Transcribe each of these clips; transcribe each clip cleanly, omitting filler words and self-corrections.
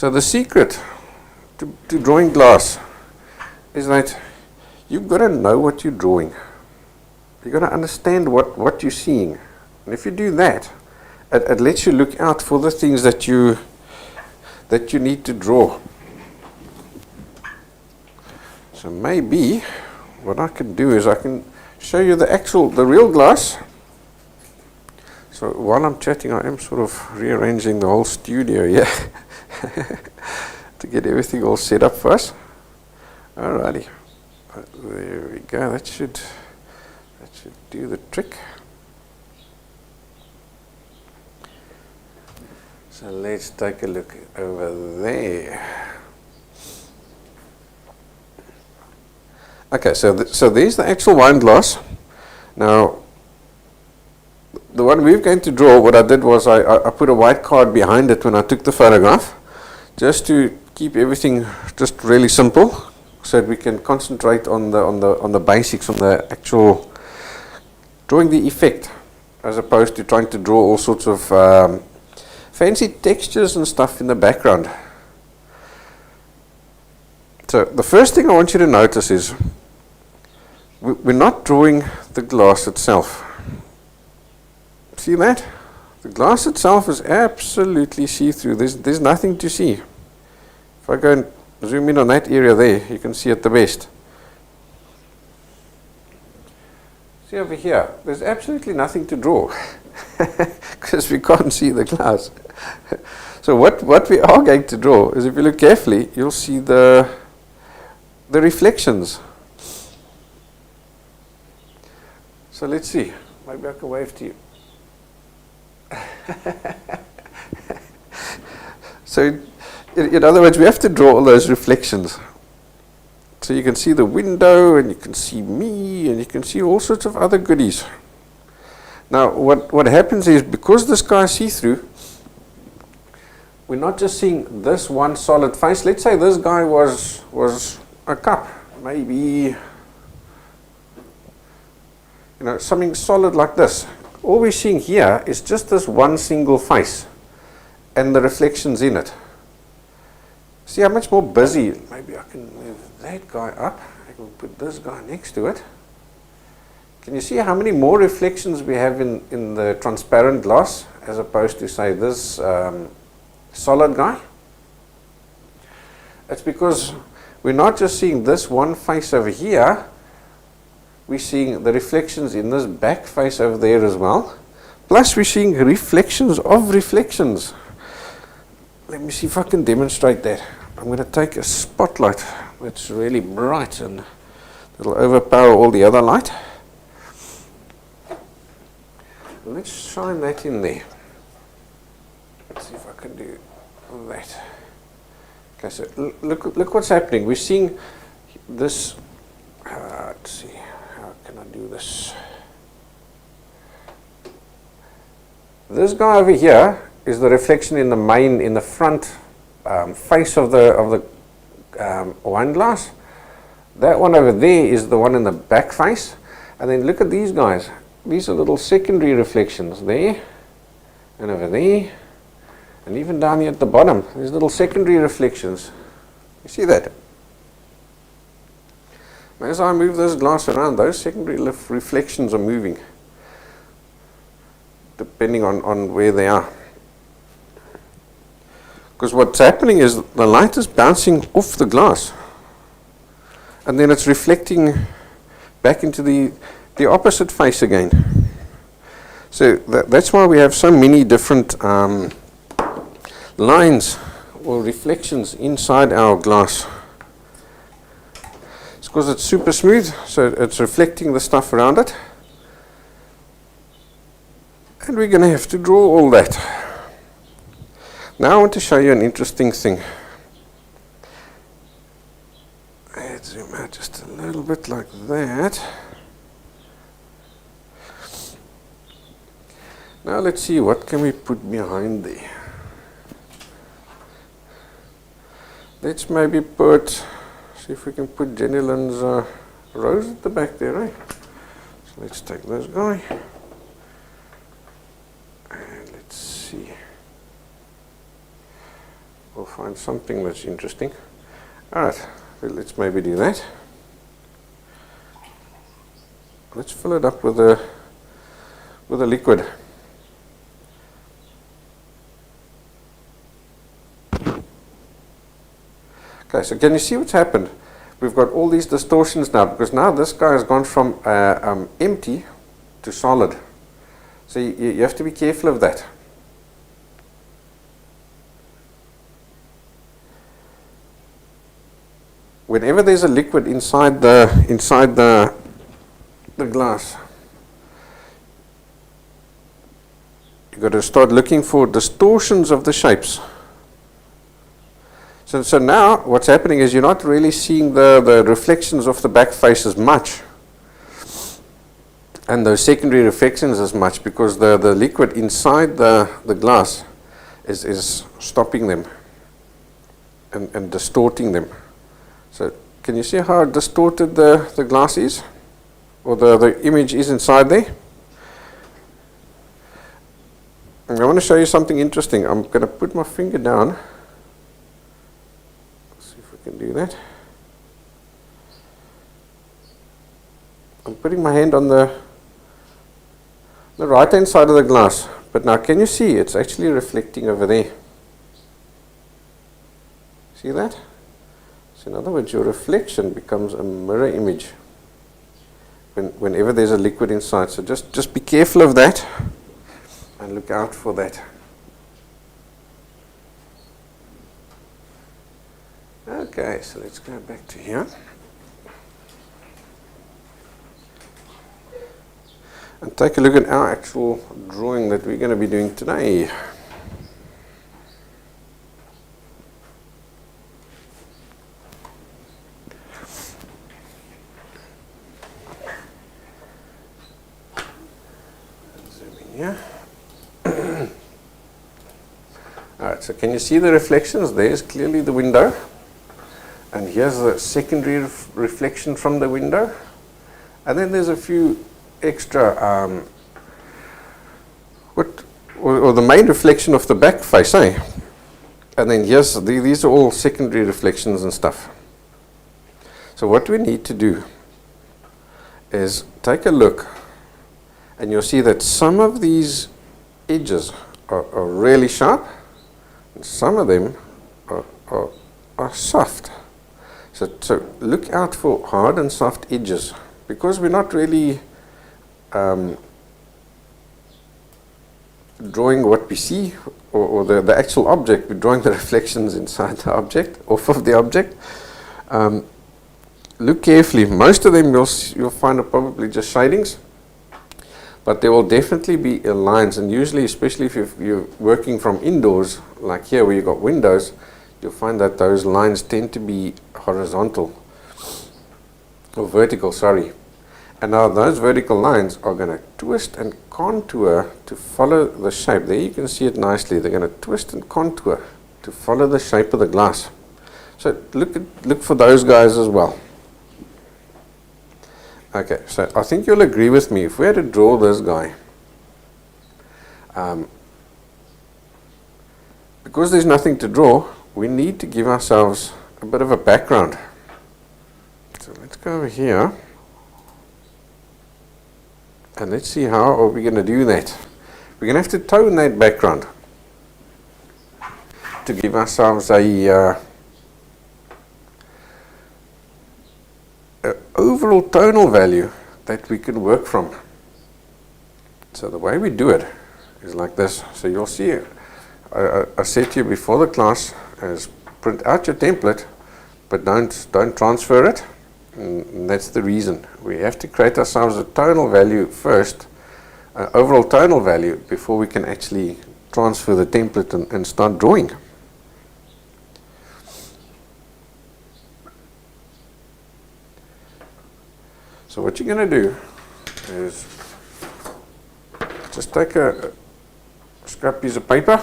So the secret to drawing glass is that you've got to know what you're drawing. You've got to understand what you're seeing. And if you do that, it lets you look out for the things that you need to draw. So maybe what I can do is I can show you the real glass. So while I'm chatting, I am sort of rearranging the whole studio here to get everything all set up for us. Alrighty, there we go. That should do the trick. So let's take a look over there. Okay, so there's the actual wine glass. Now, the one we're going to draw, what I did was I put a white card behind it when I took the photograph, just to keep everything just really simple, so that we can concentrate on the basics, on the actual drawing the effect, as opposed to trying to draw all sorts of fancy textures and stuff in the background. So the first thing I want you to notice is we're not drawing the glass itself. See that? The glass itself is absolutely see-through. There's nothing to see. If I go and zoom in on that area there, you can see it the best. See over here, there's absolutely nothing to draw because we can't see the glass. So what we are going to draw is, if you look carefully, you'll see the reflections. So let's see. Maybe I can wave to you. So in other words, we have to draw all those reflections. So you can see the window, and you can see me, and you can see all sorts of other goodies. Now what happens is, because this guy is see-through, we're not just seeing this one solid face. Let's say this guy was a cup, maybe, something solid like this. All we're seeing here is just this one single face and the reflections in it. See how much more busy. Maybe I can move that guy up. I can put this guy next to it. Can you see how many more reflections we have in the transparent glass, as opposed to, say, this solid guy? It's because we're not just seeing this one face over here, we're seeing the reflections in this back face over there as well. Plus we're seeing reflections of reflections. Let me see if I can demonstrate that. I'm going to take a spotlight that's really bright and it'll overpower all the other light. Let's shine that in there. Let's see if I can do that. Okay, so look what's happening. We're seeing this. Let's see, how can I do this? This guy over here is the reflection in the front face of the wine glass. That one over there is the one in the back face. And then look at these guys. These are little secondary reflections there and over there, and even down here at the bottom, there's little secondary reflections. You see that? As I move this glass around, those secondary reflections are moving, depending on where they are. Because what's happening is the light is bouncing off the glass, and then it's reflecting back into the opposite face again. So that's why we have so many different lines or reflections inside our glass. It's because it's super smooth, so it's reflecting the stuff around it. And we're going to have to draw all that. Now I want to show you an interesting thing. Let's zoom out just a little bit like that. Now let's see, what can we put behind there? Let's maybe see if we can put Jenny Lynn's rose at the back there, right? So let's take this guy. And let's see. we'll find something that's interesting. Alright, well, let's maybe do that. Let's fill it up with a liquid. Okay, so can you see what's happened? We've got all these distortions now, because now this guy has gone from empty to solid. So you have to be careful of that. Whenever there's a liquid inside the glass, you've got to start looking for distortions of the shapes. So now what's happening is you're not really seeing the reflections of the back face as much, and those secondary reflections as much, because the liquid inside the glass is stopping them and distorting them. So can you see how distorted the glass is, or the image is inside there? And I want to show you something interesting. I'm going to put my finger down. Can do that. I'm putting my hand on the right hand side of the glass, but now can you see it's actually reflecting over there? See that? So in other words, your reflection becomes a mirror image whenever there's a liquid inside. So just be careful of that and look out for that. Okay, so let's go back to here. And take a look at our actual drawing that we're going to be doing today. Zoom in here. Alright, so can you see the reflections? There's clearly the window. And here's the secondary reflection from the window. And then there's a few extra, or the main reflection of the back face, eh? And then here's, these are all secondary reflections and stuff. So what we need to do is take a look, and you'll see that some of these edges are really sharp, and some of them are soft. So look out for hard and soft edges, because we're not really drawing what we see, or the actual object. We're drawing the reflections inside the object, off of the object. Look carefully. Most of them you'll find are probably just shadings, but there will definitely be lines, and usually, especially if you're working from indoors, like here where you've got windows, you'll find that those lines tend to be horizontal, or vertical, sorry. And now those vertical lines are going to twist and contour to follow the shape. There you can see it nicely. They're going to twist and contour to follow the shape of the glass. So look for those guys as well. Okay, so I think you'll agree with me. If we had to draw this guy, because there's nothing to draw, we need to give ourselves a bit of a background. So let's go over here, and let's see how are we going to do that. We're going to have to tone that background to give ourselves a overall tonal value that we can work from. So the way we do it is like this. So you'll see, I said to you before the class, is print out your template, but don't transfer it. And that's the reason. We have to create ourselves a tonal value first, overall tonal value, before we can actually transfer the template and start drawing. So what you're going to do is just take a scrap piece of paper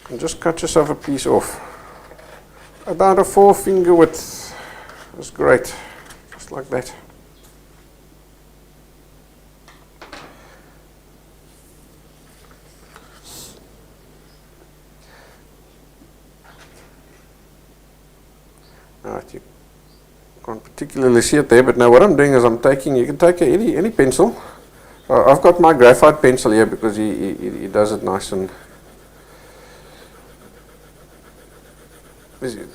and just cut yourself a piece off. About a 4-finger width. That's great. Just like that. Right, you can't particularly see it there, but now what I'm doing is I'm taking, you can take any pencil. I've got my graphite pencil here because he does it nice and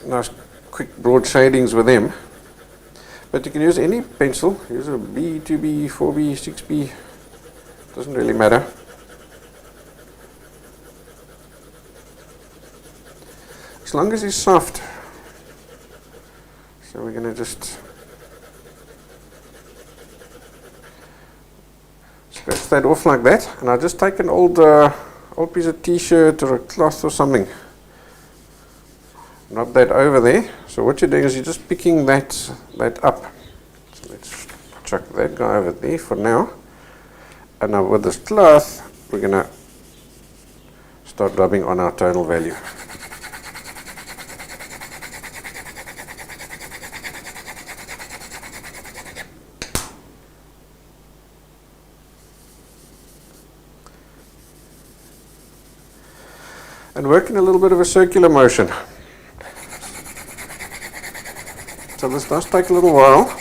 nice quick broad shadings with him. But you can use any pencil, use a B, 2B, 4B, 6B, doesn't really matter. As long as it's soft. So we're going to just scratch that off like that, and I'll just take an old piece of t-shirt or a cloth or something, rub that over there. So what you're doing is you're just picking that up. So let's chuck that guy over there for now, and now with this cloth we're going to start rubbing on our tonal value. And work in a little bit of a circular motion. So this does take a little while.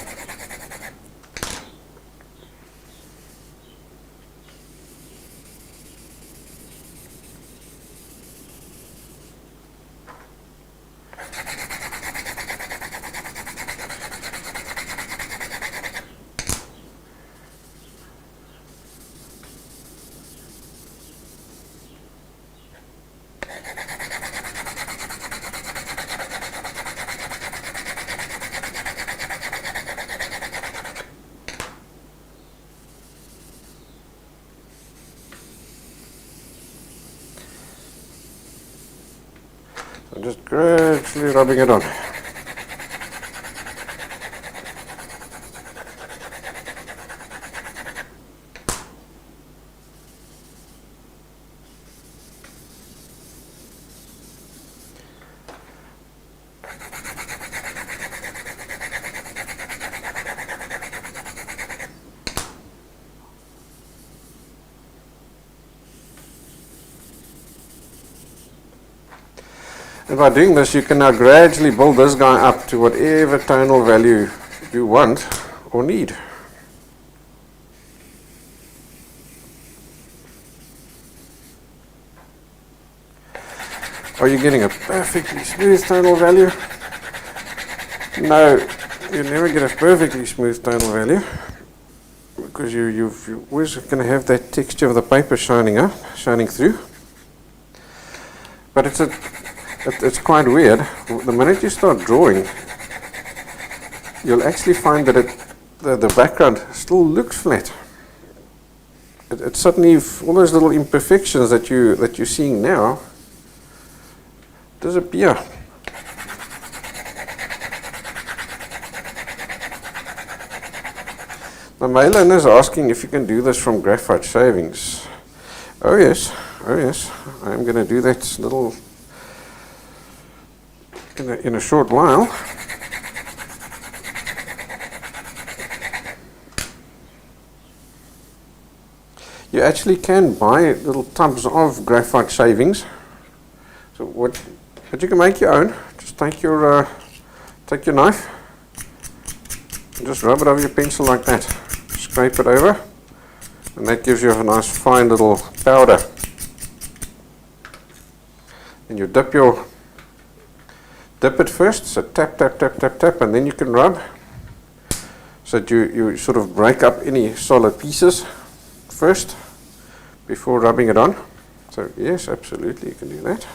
I'm just gradually rubbing it on. And by doing this, you can now gradually build this guy up to whatever tonal value you want or need. Are you getting a perfectly smooth tonal value? No, you never get a perfectly smooth tonal value because you're always going to have that texture of the paper shining through. But it's quite weird. The minute you start drawing, you'll actually find that the background still looks flat. It suddenly, all those little imperfections that you're seeing now disappear. The Malin is asking if you can do this from graphite shavings. Oh yes, I'm going to do that little in a short while. You actually can buy little tubs of graphite shavings. So but you can make your own. Just take your knife and just rub it over your pencil like that. Scrape it over, and that gives you a nice fine little powder. And you dip it first, so tap, and then you can rub, so that you sort of break up any solid pieces first before rubbing it on. So yes, absolutely, you can do that.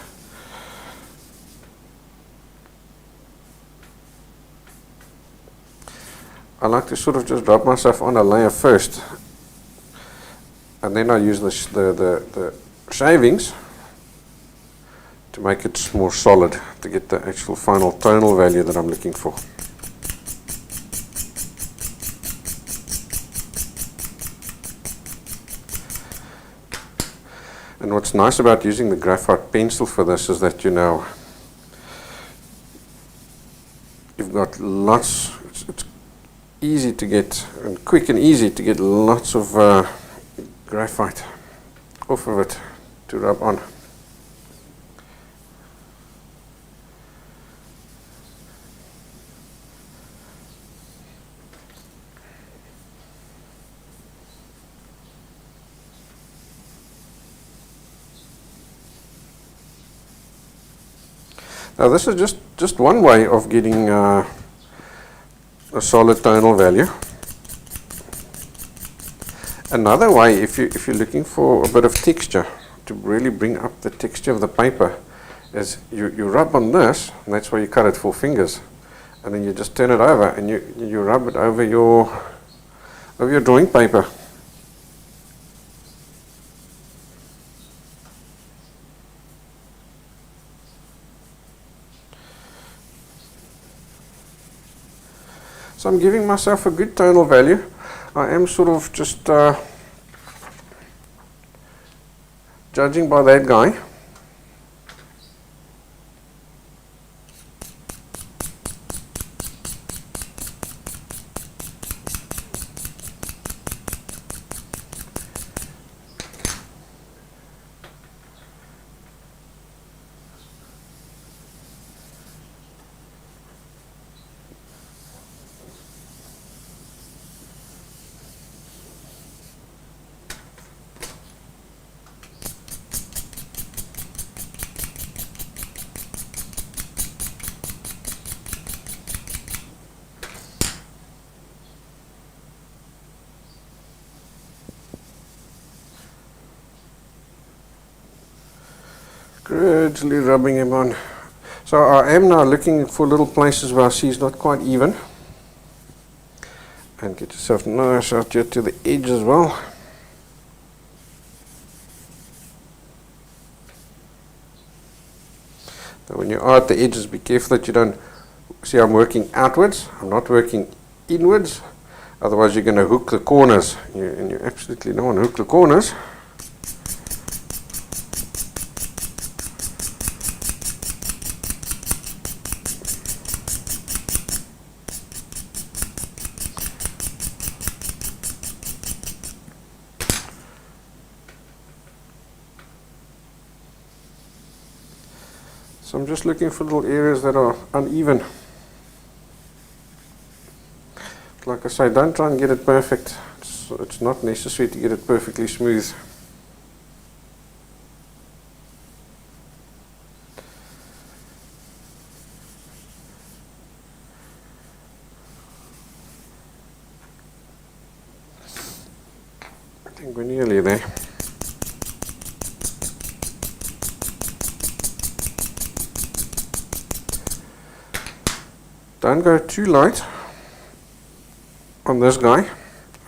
I like to sort of just rub myself on a layer first, and then I use the shavings to make it more solid, to get the actual final tonal value that I'm looking for. And what's nice about using the graphite pencil for this is that you've got lots, it's easy to get, and quick and easy to get lots of graphite off of it to rub on. Now this is just one way of getting a solid tonal value. Another way, if you're looking for a bit of texture, to really bring up the texture of the paper, is you rub on this, and that's why you cut it 4 fingers, and then you just turn it over and you rub it over your drawing paper. So I'm giving myself a good tonal value. I am sort of just judging by that guy. Gradually rubbing him on. So I am now looking for little places where I see it's not quite even. And get yourself nice out here to the edge as well. Now when you are at the edges, be careful that you don't see I'm working outwards. I'm not working inwards. Otherwise you're going to hook the corners. And you absolutely don't want to hook the corners. So I'm just looking for little areas that are uneven. Like I say, don't try and get it perfect. It's not necessary to get it perfectly smooth. I think we're nearly there. Don't go too light on this guy,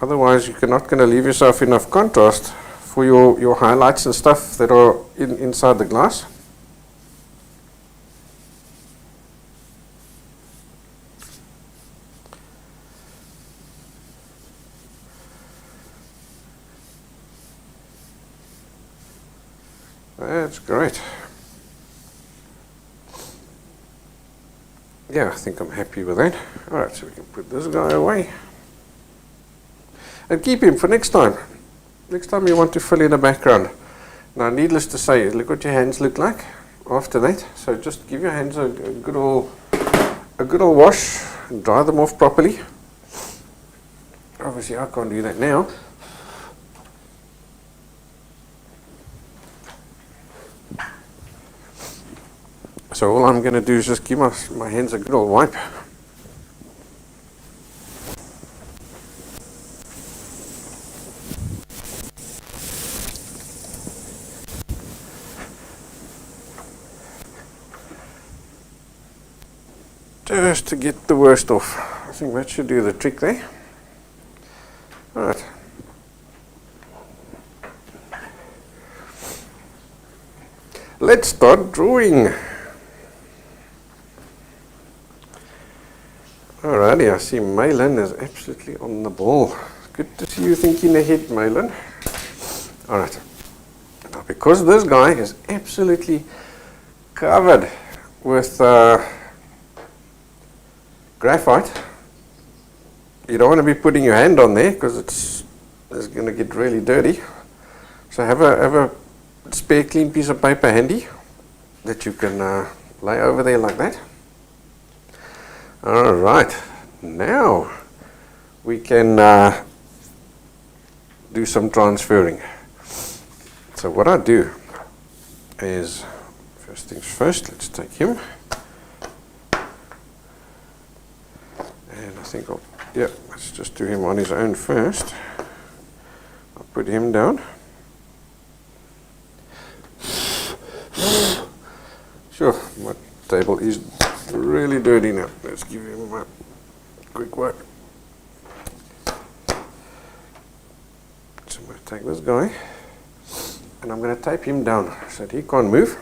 otherwise you're not going to leave yourself enough contrast for your highlights and stuff that are inside the glass. That's great. Yeah, I think I'm happy with that. Alright, so we can put this guy away. And keep him for next time. Next time you want to fill in a background. Now, needless to say, look what your hands look like after that. So just give your hands a good old wash and dry them off properly. Obviously, I can't do that now. So all I'm going to do is just give my hands a good old wipe. Just to get the worst off. I think that should do the trick there. Alright. Let's start drawing. Alrighty, I see Malin is absolutely on the ball. Good to see you thinking ahead, Malin. Alright. Now, because this guy is absolutely covered with graphite, you don't want to be putting your hand on there because it's going to get really dirty. So have a spare clean piece of paper handy that you can lay over there like that. Alright, now we can do some transferring. So what I do is, first things first, let's take him. think let's just do him on his own first. I'll put him down. Sure, my table is really dirty now. Let's give him a quick wipe. So I'm going to take this guy and I'm going to tape him down so that he can't move.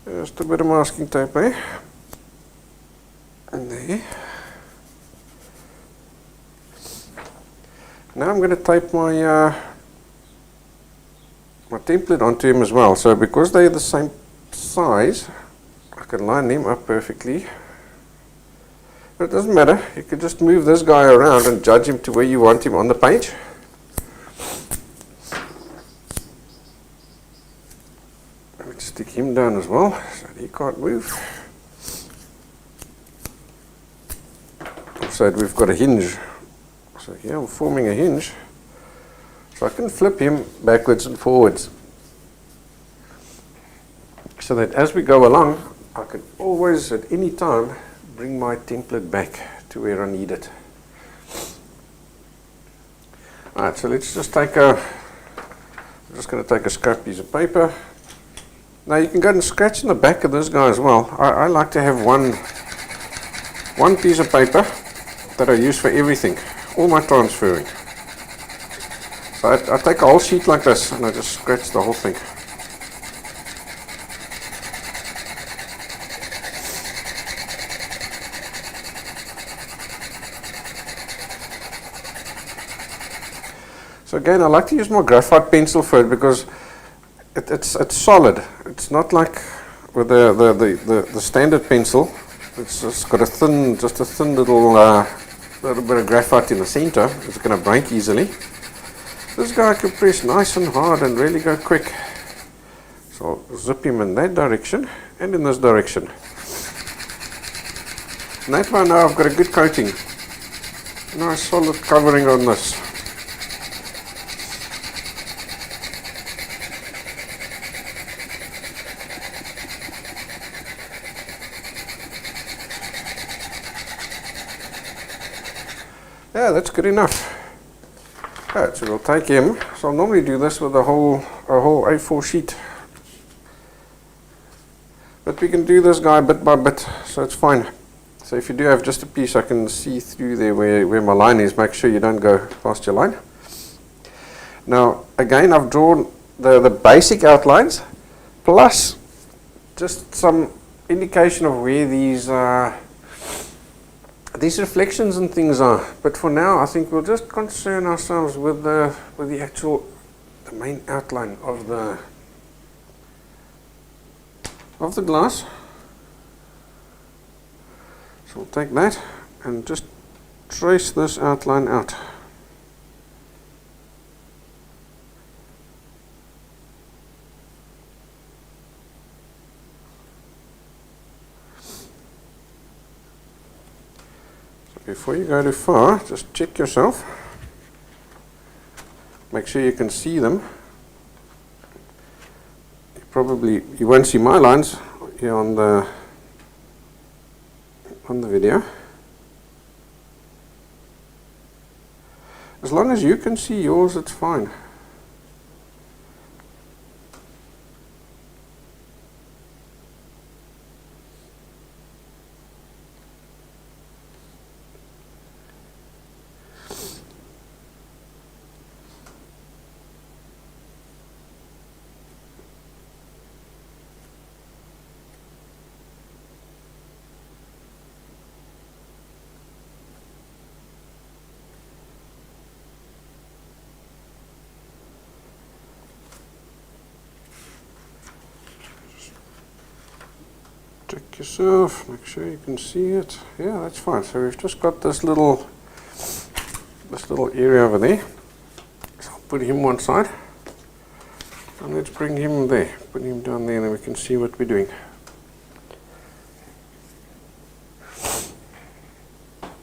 Just a bit of masking tape there. And there. Now I'm going to tape my my template onto him as well. So because they're the same size, I can line them up perfectly. But it doesn't matter. You can just move this guy around and judge him to where you want him on the page. Let's stick him down as well so he can't move. So we've got a hinge. So here I'm forming a hinge. So I can flip him backwards and forwards. So that as we go along, I can always at any time bring my template back to where I need it. Alright, so let's just take I'm just going to take a scrap piece of paper. Now you can go and scratch in the back of this guy as well. I like to have one piece of paper that I use for everything, all my transferring. So I take a whole sheet like this and I just scratch the whole thing. So again, I like to use my graphite pencil for it because it's solid. It's not like with the standard pencil. It's just got a thin little bit of graphite in the center. It's going to break easily. This guy I can press nice and hard and really go quick. So I'll zip him in that direction and in this direction. And that way now I've got a good coating. Nice solid covering on this. Yeah, that's good enough. Right, so we'll take him. So I'll normally do this with a whole A4 sheet. But we can do this guy bit by bit, so it's fine. So if you do have just a piece, I can see through there where my line is. Make sure you don't go past your line. Now, again, I've drawn the basic outlines, plus just some indication of where these reflections and things are. But for now, I think we'll just concern ourselves with the main outline of the glass. So we'll take that and just trace this outline out. Before you go too far, just check yourself. Make sure you can see them. You won't see my lines here on the video. As long as you can see yours, it's fine. Check yourself, make sure you can see it. Yeah, that's fine. So we've just got this little area over there. So I'll put him one side. And let's bring him there. Put him down there and then we can see what we're doing.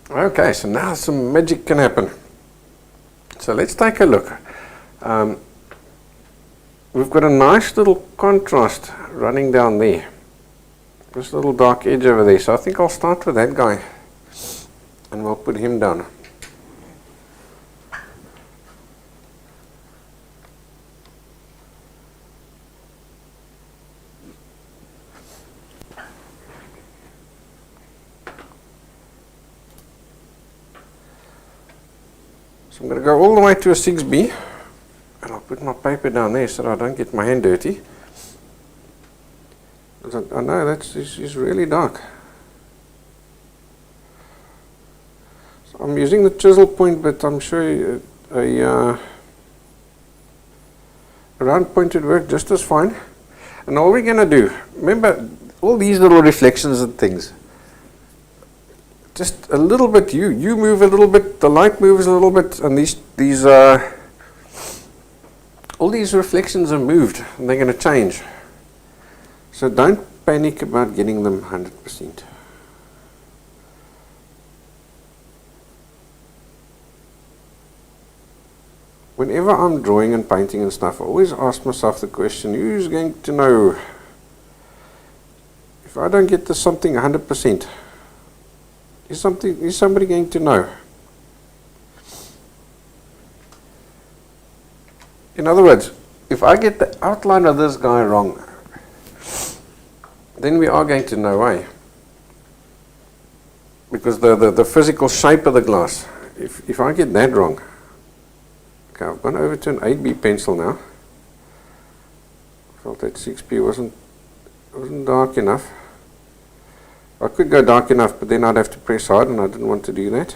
Okay, so now some magic can happen. So let's take a look. we've got a nice little contrast running down there. This little dark edge over there. So I think I'll start with that guy and we'll put him down. So I'm going to go all the way to a 6B and I'll put my paper down there so that I don't get my hand dirty. I know it's really dark. So I'm using the chisel point, but I'm sure a round point would work just as fine. And all we're going to do, remember all these little reflections and things, just a little bit, you move a little bit, the light moves a little bit, and all these reflections are moved and they're going to change. So don't panic about getting them 100%. Whenever I'm drawing and painting and stuff, I always ask myself the question, who's going to know? If I don't get this something 100%, is somebody going to know? In other words, if I get the outline of this guy wrong, then we are going to know why. Because the physical shape of the glass, if I get that wrong, okay, I've gone over to an 8B pencil now. I felt that 6B wasn't dark enough. I could go dark enough, but then I'd have to press hard, and I didn't want to do that.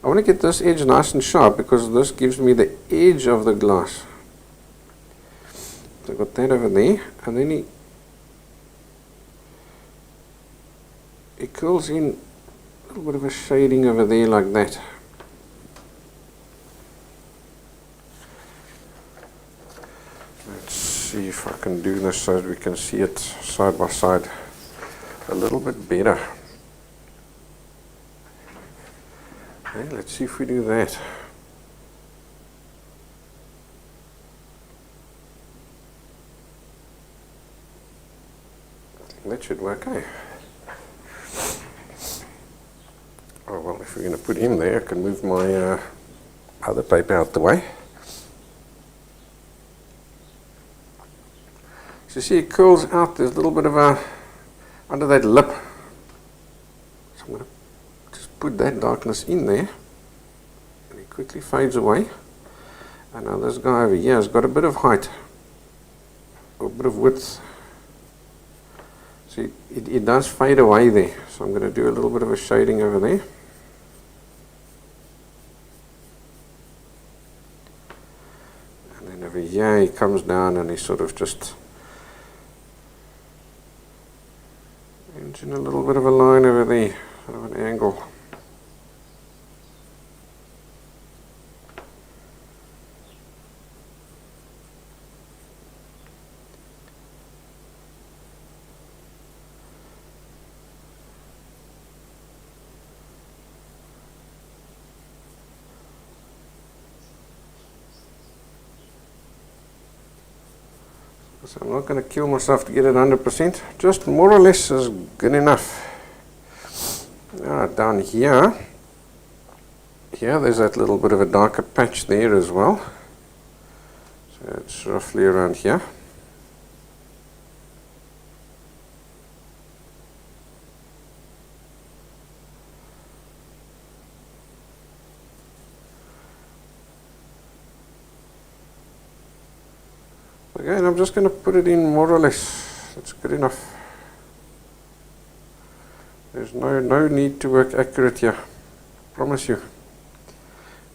I want to get this edge nice and sharp because this gives me the edge of the glass. So I've got that over there, and then he curls in a little bit of a shading over there like that. Let's see if I can do this so that we can see it side by side a little bit better. Okay, let's see if we do that. That should work, eh? Oh well, if we're going to put him there, I can move my other paper out the way. So you see it curls out, there's a little bit of a, under that lip. So I'm going to just put that darkness in there. And it quickly fades away. And now this guy over here has got a bit of height, or a bit of width. See, it does fade away there. So I'm going to do a little bit of a shading over there. And then over here he comes down and he sort of just ends in a little bit of a line over there, sort of an angle. So I'm not going to kill myself to get it 100%, just more or less is good enough. Now down here there's that little bit of a darker patch there as well. So it's roughly around here. Again, I'm just going to put it in more or less. That's good enough. There's no need to work accurate here. Promise you.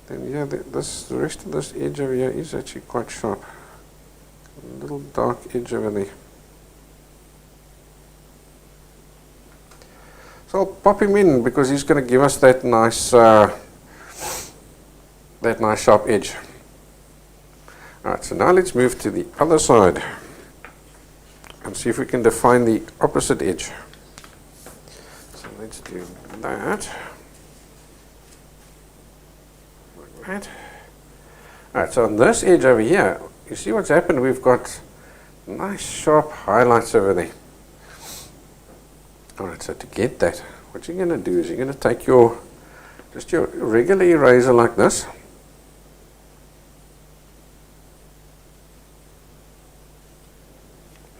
Then yeah, the rest of this edge over here is actually quite sharp. A little dark edge over there. So I'll pop him in because he's going to give us that nice sharp edge. Alright, so now let's move to the other side and see if we can define the opposite edge. So let's do that. Like that. Alright, so on this edge over here, you see what's happened? We've got nice sharp highlights over there. Alright, so to get that, what you're going to do is you're going to take your regular eraser like this.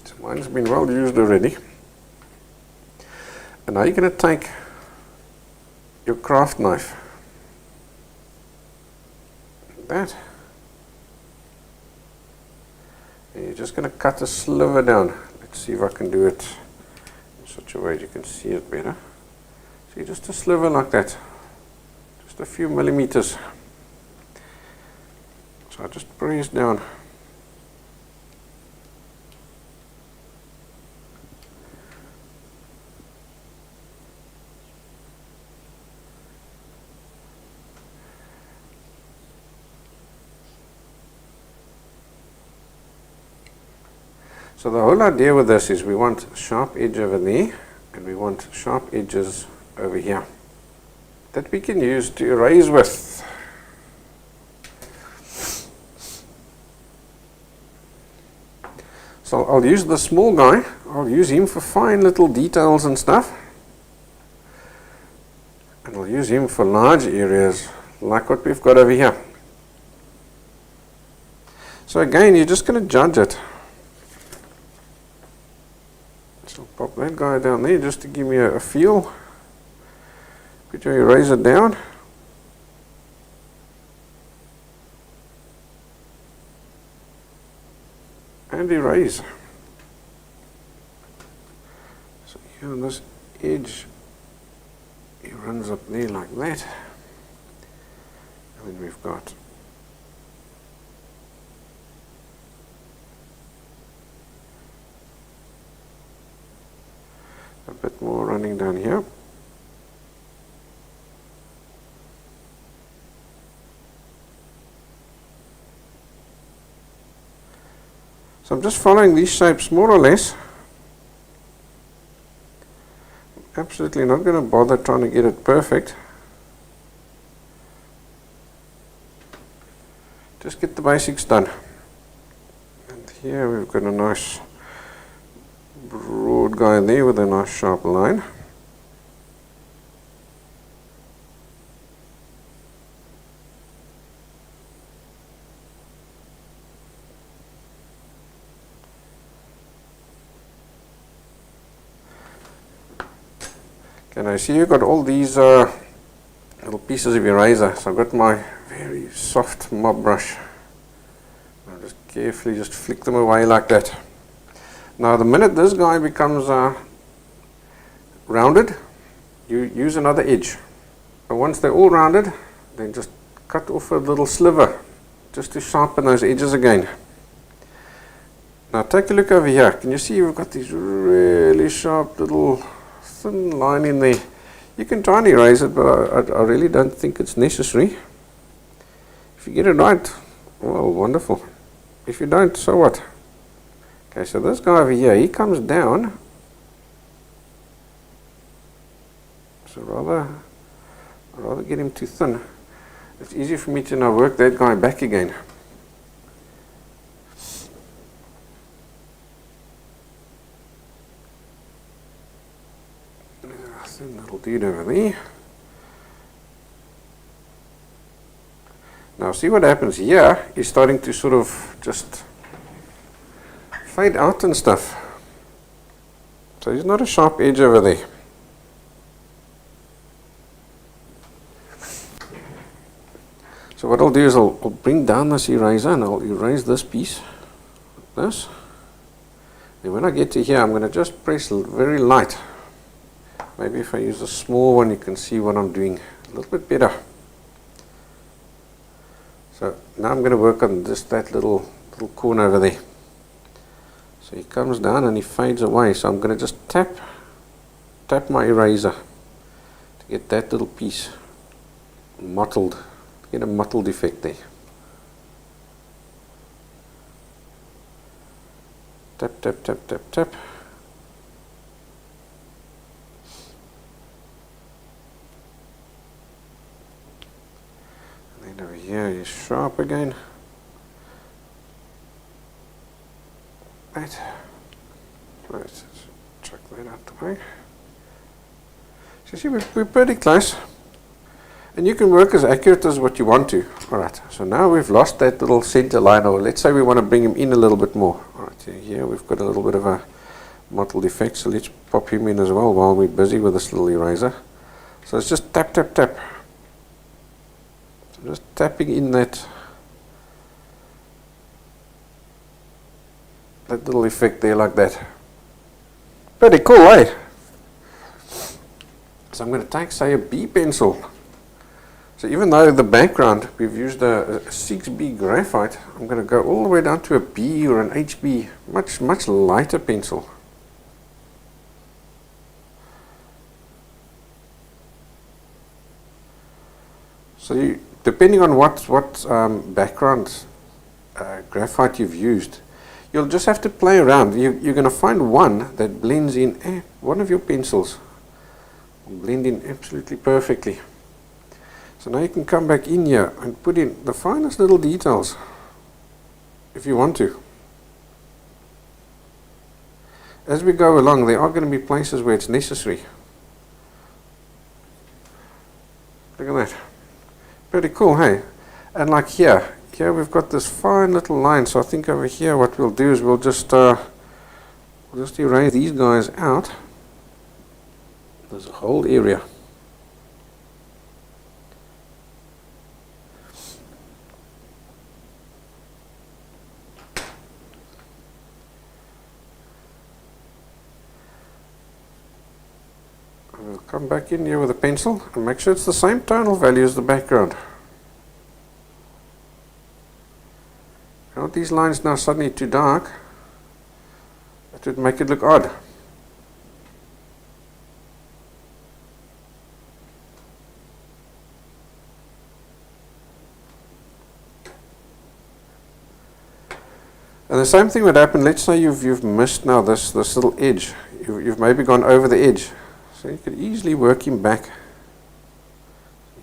So mine's been well used already. And now you're going to take your craft knife, like that, and you're just going to cut a sliver down. Let's see if I can do it in such a way you can see it better. See, just a sliver like that, just a few millimeters. So I just press down. So the whole idea with this is we want a sharp edge over there and we want sharp edges over here that we can use to erase with. So I'll use the small guy, I'll use him for fine little details and stuff, and I'll use him for large areas like what we've got over here. So again, you're just going to judge it. So pop that guy down there just to give me a feel. Put your eraser down. And erase. So here on this edge, it runs up there like that. And then we've got a bit more running down here. So I'm just following these shapes more or less. Absolutely not going to bother trying to get it perfect. Just get the basics done. And here we've got a nice broad guy there with a nice sharp line. And I see you've got all these little pieces of eraser. So I've got my very soft mop brush. I'll just carefully just flick them away like that. Now the minute this guy becomes rounded, you use another edge. But once they're all rounded, then just cut off a little sliver just to sharpen those edges again. Now take a look over here. Can you see we've got these really sharp little thin line in there? You can try and erase it, but I really don't think it's necessary. If you get it right, well, wonderful. If you don't, so what? Okay, so this guy over here, he comes down. So rather get him too thin. It's easier for me to now work that guy back again. Thin little dude over there. Now see what happens here, he's starting to sort of just fade out and stuff. So he's not a sharp edge over there. So what I'll do is I'll bring down this eraser and I'll erase this piece, like this. And when I get to here, I'm going to just press very light. Maybe if I use a small one, you can see what I'm doing a little bit better. So now I'm going to work on just that little corner over there. So he comes down and he fades away. So I'm going to just tap my eraser to get that little piece mottled, get a mottled effect there. Tap, tap, tap, tap, tap. And then over here is sharp again. that. Let's chuck that out the way. So see, we're pretty close. And you can work as accurate as what you want to. Alright, so now we've lost that little center line, or let's say we want to bring him in a little bit more. Alright, so here we've got a little bit of a mottled effect, so let's pop him in as well while we're busy with this little eraser. So it's just tap, tap, tap. So just tapping in that little effect there like that. Pretty cool, eh? So I'm going to take, say, a B pencil. So even though the background we've used a 6B graphite, I'm going to go all the way down to a B or an HB, much lighter pencil. So depending on what background graphite you've used, you'll just have to play around. You're going to find one that blends in. One of your pencils will blend in absolutely perfectly. So now you can come back in here and put in the finest little details if you want to. As we go along, there are going to be places where it's necessary. Look at that. Pretty cool, hey? And like here we've got this fine little line. So I think over here what we'll do is we'll just erase these guys out. There's a whole area. We'll come back in here with a pencil and make sure it's the same tonal value as the background. Are these lines now suddenly too dark? That would make it look odd. And the same thing would happen. Let's say you've missed now this little edge. You've maybe gone over the edge. So you could easily work him back.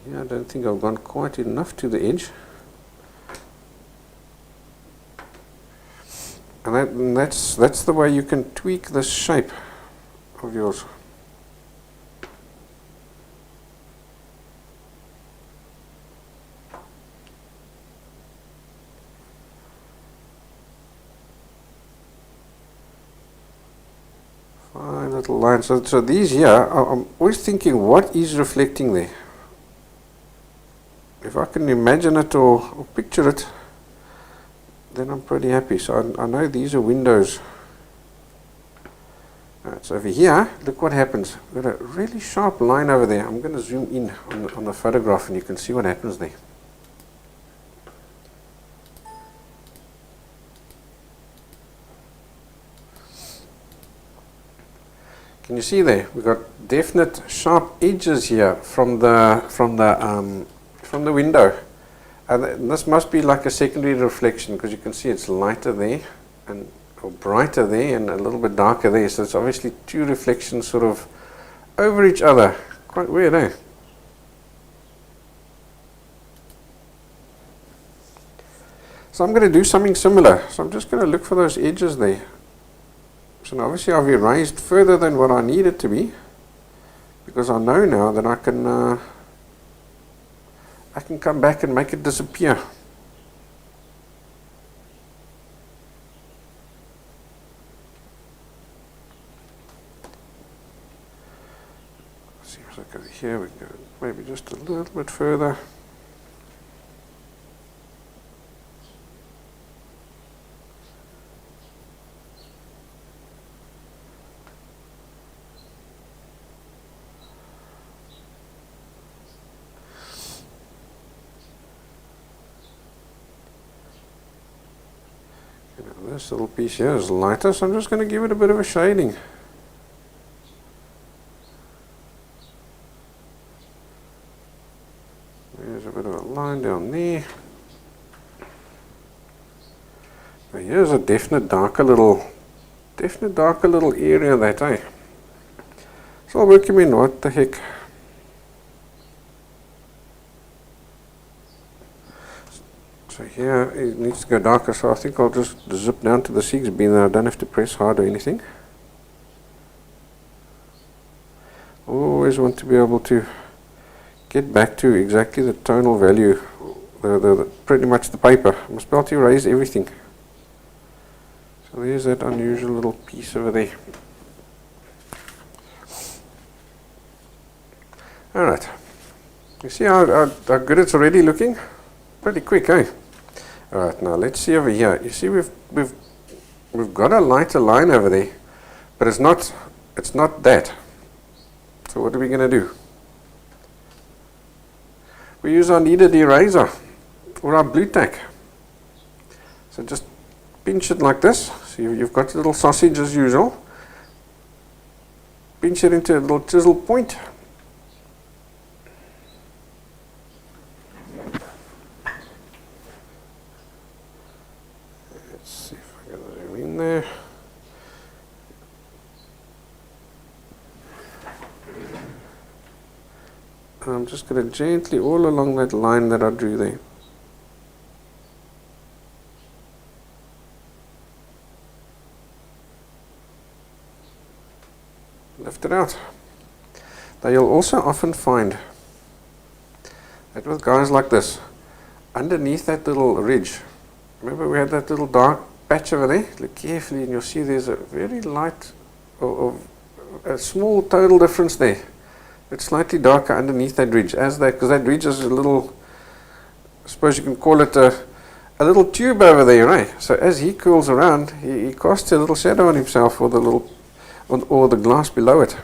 Here I don't think I've gone quite enough to the edge. And that's the way you can tweak the shape of yours. Fine little lines. So these here, I'm always thinking, what is reflecting there? If I can imagine it or picture it, then I'm pretty happy. So I know these are windows. Alright, so over here, look what happens. We've got a really sharp line over there. I'm going to zoom in on the photograph and you can see what happens there. Can you see there? We've got definite sharp edges here from the window. And this must be like a secondary reflection because you can see it's lighter there or brighter there and a little bit darker there. So it's obviously two reflections sort of over each other. Quite weird, eh? So I'm going to do something similar. So I'm just going to look for those edges there. So now obviously I've erased further than what I need it to be because I know now that I can come back and make it disappear. Seems like over here we go maybe just a little bit further. This little piece here is lighter, so I'm just going to give it a bit of a shading. There's a bit of a line down there. Now here's a definite darker little area that, eh? So I'll work him in. What the heck? So So here it needs to go darker, so I think I'll just zip down to the 6B now. I don't have to press hard or anything. Always want to be able to get back to exactly the tonal value, pretty much the paper. I must be able to erase everything. So there's that unusual little piece over there. Alright. You see how good it's already looking? Pretty quick, eh? Alright, now let's see over here. You see we've got a lighter line over there, but it's not that. So what are we going to do? We use our kneaded eraser or our blue tack. So just pinch it like this. So you've got a little sausage as usual. Pinch it into a little chisel point. Let's see if I can zoom in there. I'm just going to gently all along that line that I drew there. Lift it out. Now you'll also often find that with guys like this, underneath that little ridge, remember we had that little dark patch over there? Look carefully and you'll see there's a very light, or a small total difference there. It's slightly darker underneath that ridge, because that ridge is a little, I suppose you can call it a little tube over there, right? So as he curls around, he casts a little shadow on himself, or the glass below it.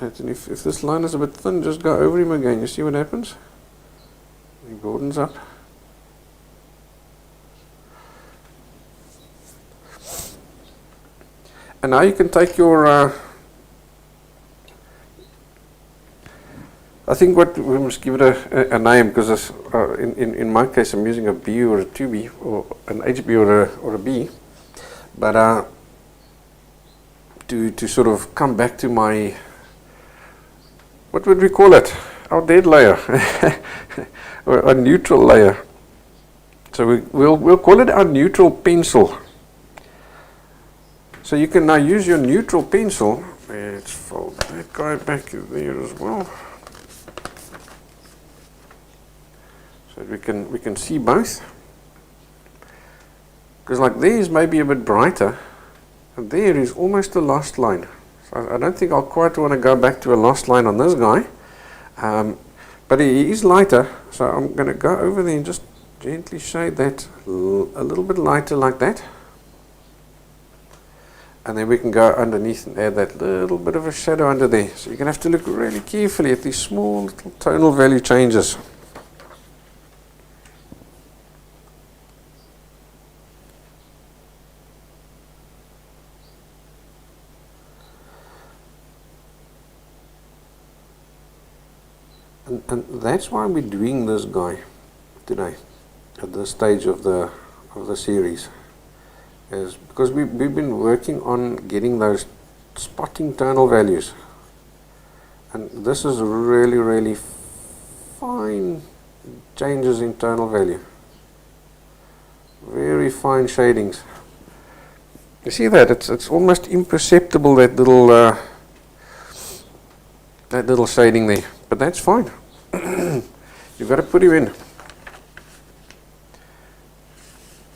And if this line is a bit thin, just go over him again. You see what happens? He broadens up. And now you can take your, I think what we must give it a name, because in my case I'm using a B or a 2B, or an HB or a B, but to sort of come back to my, what would we call it? Our dead layer, or a neutral layer. So we'll call it our neutral pencil. So you can now use your neutral pencil. Let's fold that guy back there as well, so we can see both. Because like there is maybe a bit brighter, and there is almost a lost line. So I don't think I'll quite want to go back to a lost line on this guy, but he is lighter. So I'm going to go over there and just gently shade that a little bit lighter like that. And then we can go underneath and add that little bit of a shadow under there. So you're going to have to look really carefully at these small little tonal value changes. And that's why we're doing this guy today, at this stage of the series. Is because we've been working on getting those spotting tonal values, and this is really fine changes in tonal value, very fine shadings. You see that it's almost imperceptible, that little shading there, but that's fine. You've got to put him in.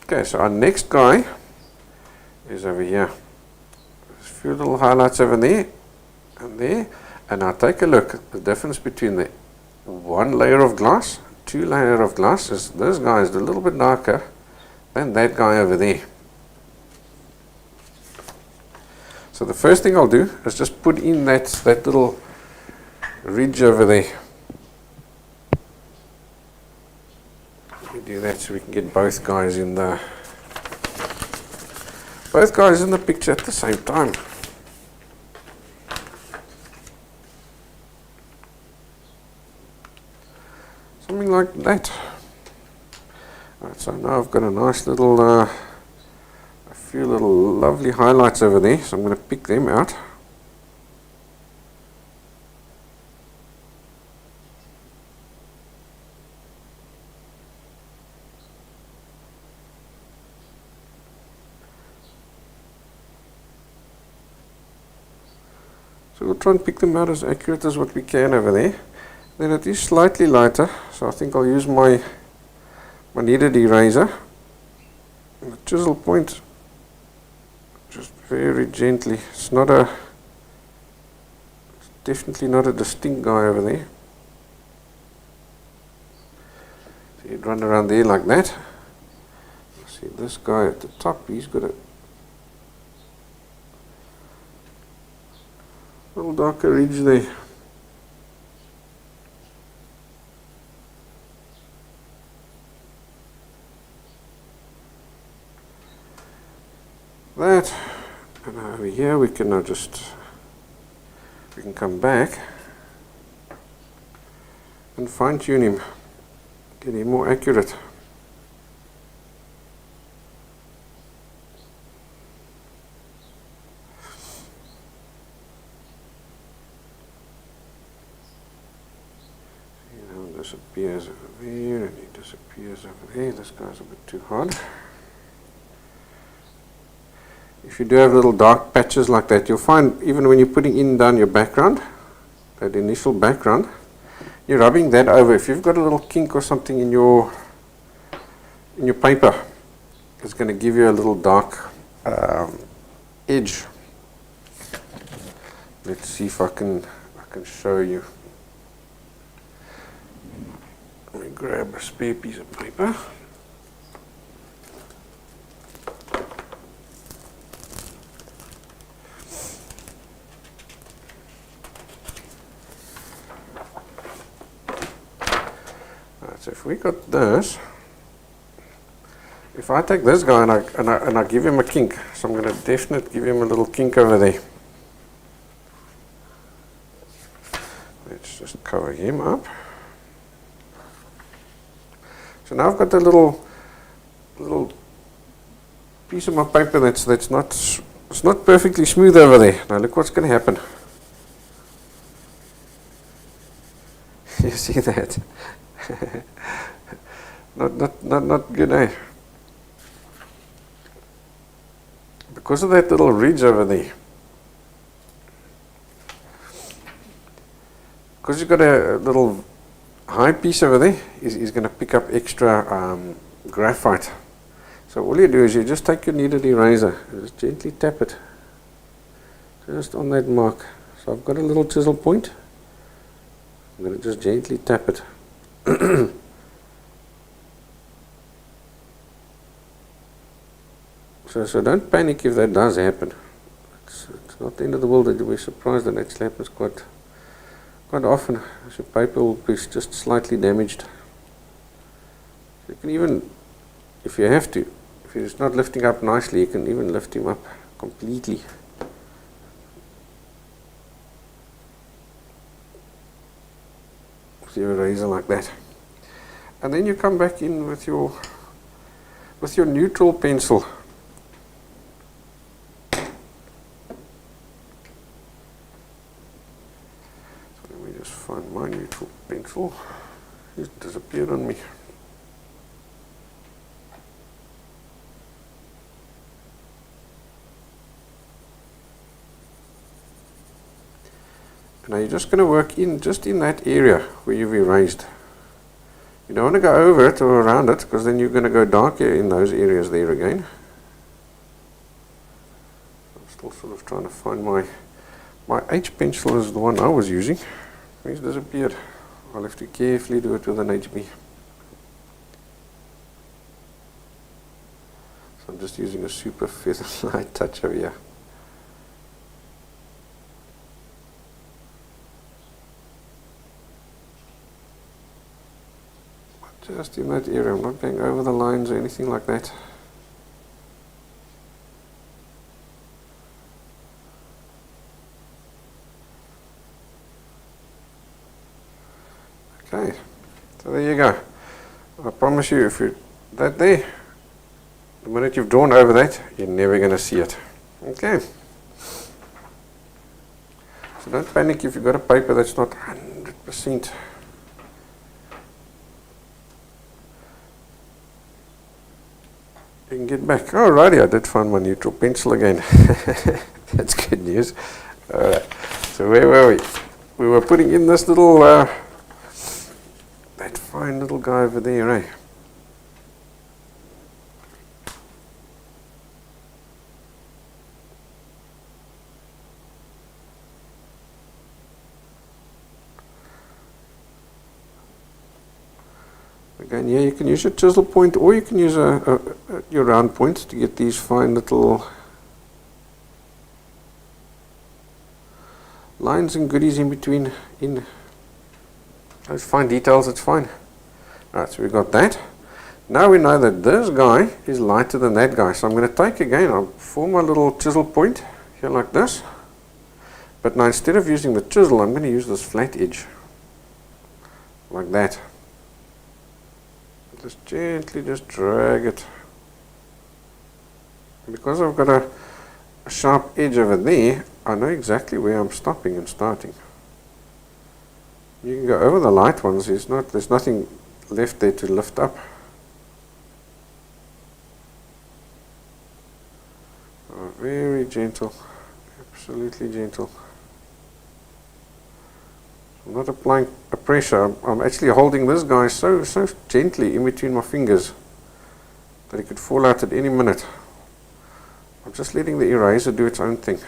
Okay, so our next guy is over here. There's a few little highlights over there and there, and now take a look at the difference between the one layer of glass, two layer of glass. Is this guy is a little bit darker than that guy over there. So the first thing I'll do is just put in that little ridge over there. Let me do that so we can get both guys in the picture at the same time. Something like that. Right, so now I've got a nice little, a few little lovely highlights over there, so I'm going to pick them out. So we'll try and pick them out as accurate as what we can over there. Then it is slightly lighter, so I think I'll use my kneaded eraser. And the chisel point, just very gently. It's definitely not a distinct guy over there. So you'd run around there like that. See this guy at the top, he's got a little darker ridge there. That, and over here we can now we can come back and fine tune him, get him more accurate. Disappears over there and he disappears over there. This guy's a bit too hard. If you do have little dark patches like that, you'll find even when you're putting in down your background, that initial background, you're rubbing that over. If you've got a little kink or something in your paper, it's going to give you a little dark edge. Let's see if I can show you. Let me grab a spare piece of paper. Right, so if we got this, if I take this guy and I give him a kink, so I'm going to definitely give him a little kink over there. Let's just cover him up. So now I've got a little piece of my paper that's not perfectly smooth over there. Now look what's going to happen. You see that? not good, eh? Because of that little ridge over there. Because you've got a little high piece over there, is going to pick up extra graphite. So all you do is you just take your kneaded eraser and just gently tap it just on that mark. So I've got a little chisel point. I'm going to just gently tap it. So don't panic if that does happen. It's not the end of the world. That you'll be surprised that actually happens quite often. Your paper will be just slightly damaged. You can even, if you have to, if it's not lifting up nicely, you can even lift him up completely. With your eraser like that. And then you come back in with your neutral pencil. Find my neutral pencil. It's disappeared on me. Now you're just going to work just in that area where you've erased. You don't want to go over it or around it, because then you're going to go darker in those areas there again. I'm still sort of trying to find my H pencil is the one I was using. It's disappeared. I'll have to carefully do it with an HB. So I'm just using a super feather light touch over here. Just in that area. I'm not going over the lines or anything like that. Okay, so there you go. I promise you, if you're that there, the minute you've drawn over that, you're never going to see it. Okay. So don't panic if you've got a paper that's not 100%. You can get back. Alrighty, I did find my neutral pencil again. That's good news. Alright. So where were we? We were putting in this little, that fine little guy over there, eh? Again, yeah, you can use your chisel point, or you can use your round point to get these fine little lines and goodies in between, in those fine details. It's fine. Alright, so we got that. Now we know that this guy is lighter than that guy, so I'm going to take again, I'll form my little chisel point here like this, but now instead of using the chisel, I'm going to use this flat edge like that. Just gently just drag it. Because I've got a sharp edge over there, I know exactly where I'm stopping and starting. You can go over the light ones, there's nothing left there to lift up. Oh, very gentle, absolutely gentle. I'm not applying a pressure, I'm actually holding this guy so gently in between my fingers that it could fall out at any minute. I'm just letting the eraser do its own thing.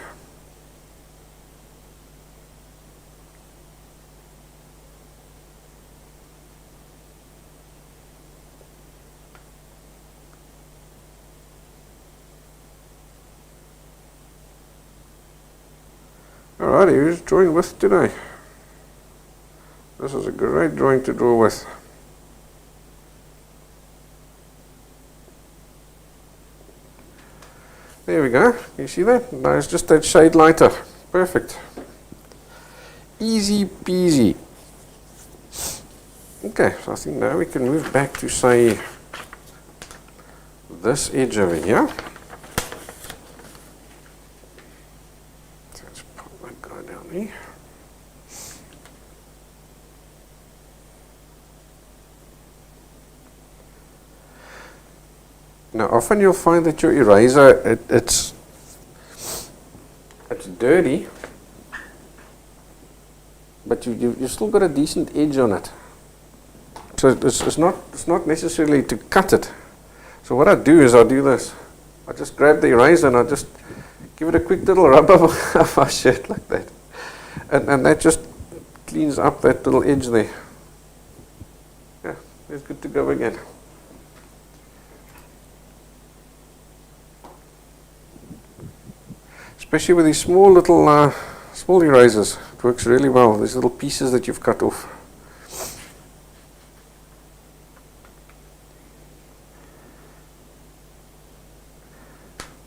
Alrighty, who's drawing with today? This is a great drawing to draw with. There we go. You see that? Now it's just that shade lighter. Perfect. Easy peasy. Okay, so I think now we can move back to, say, this edge over here. So let's put that guy down there. Now often you'll find that your eraser, it's dirty, but you've still got a decent edge on it. So it's not necessarily to cut it. So what I do is I do this. I just grab the eraser and I just give it a quick little rub of my shirt like that. And that just cleans up that little edge there. Yeah, it's good to go again. Especially with these small little small erasers, it works really well. These little pieces that you've cut off.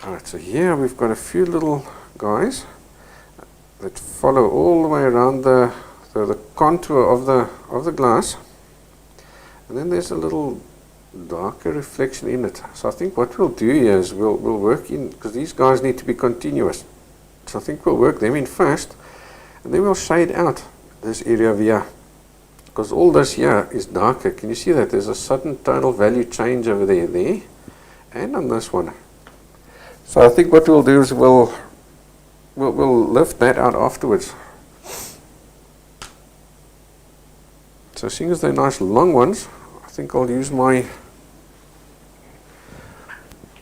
Alright, so here we've got a few little guys that follow all the way around the contour of the glass, and then there's a little darker reflection in it. So I think what we'll do here is we'll work in, because these guys need to be continuous. So I think we'll work them in first, and then we'll shade out this area over here, because all this here is darker. Can you see that? There's a sudden tonal value change over there, and on this one. So I think what we'll do is we'll lift that out afterwards. So seeing as they're nice long ones, I think I'll use my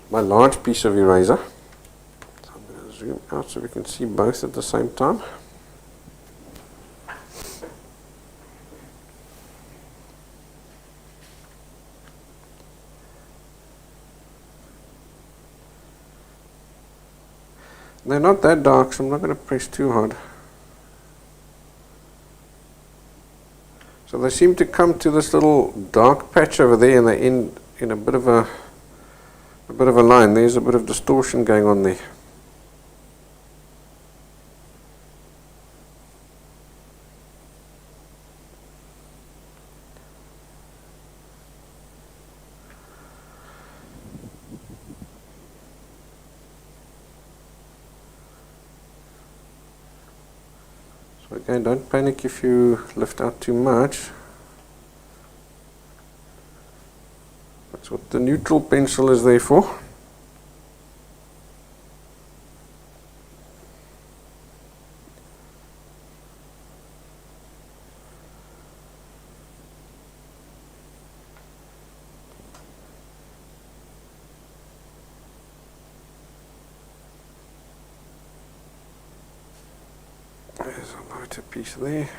large piece of eraser. Zoom out so we can see both at the same time. They're not that dark, so I'm not going to press too hard. So they seem to come to this little dark patch over there, and they end in a bit of a line. There's a bit of distortion going on there. Again, don't panic if you lift out too much. That's what the neutral pencil is there for. There's a lighter piece there.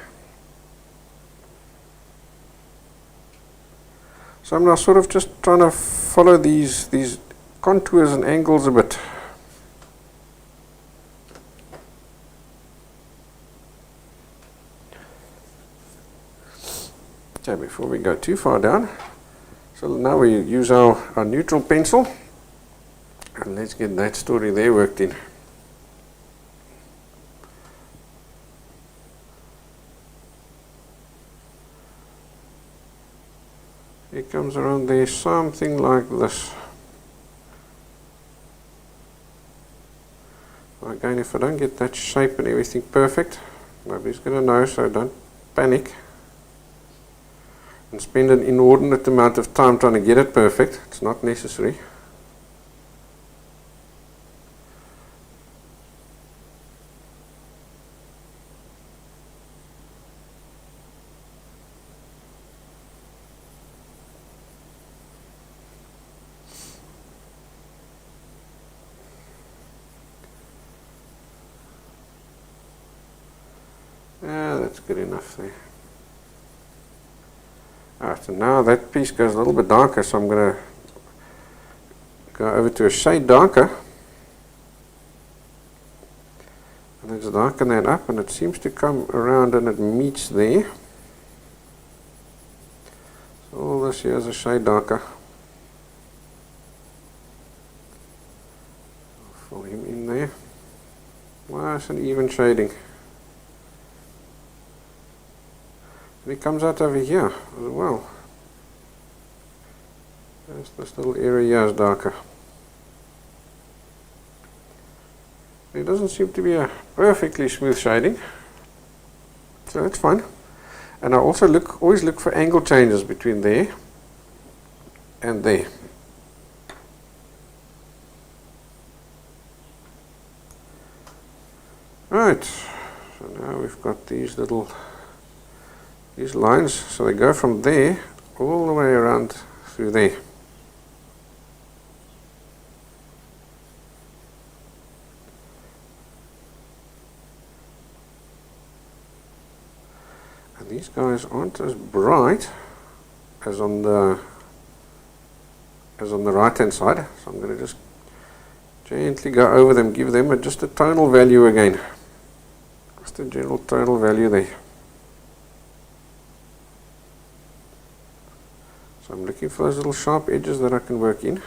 So I'm now sort of just trying to follow these contours and angles a bit. Okay, before we go too far down, so now we use our neutral pencil, and let's get that story there worked in. It comes around there something like this. Again, if I don't get that shape and everything perfect, nobody's going to know, so don't panic and spend an inordinate amount of time trying to get it perfect. It's not necessary. Yeah, that's good enough there. Alright, so now that piece goes a little bit darker, so I'm going to go over to a shade darker. And let's darken that up, and it seems to come around and it meets there. So all this here is a shade darker. Fill him in there. Nice and even shading. And it comes out over here as well. This little area here is darker. It doesn't seem to be a perfectly smooth shading, so that's fine. And I also always look for angle changes between there and there. Right, so now we've got these lines, so they go from there all the way around through there. And these guys aren't as bright as on the right hand side, so I'm going to just gently go over them, give them just a tonal value again, just a general tonal value there. So I'm looking for those little sharp edges that I can work in.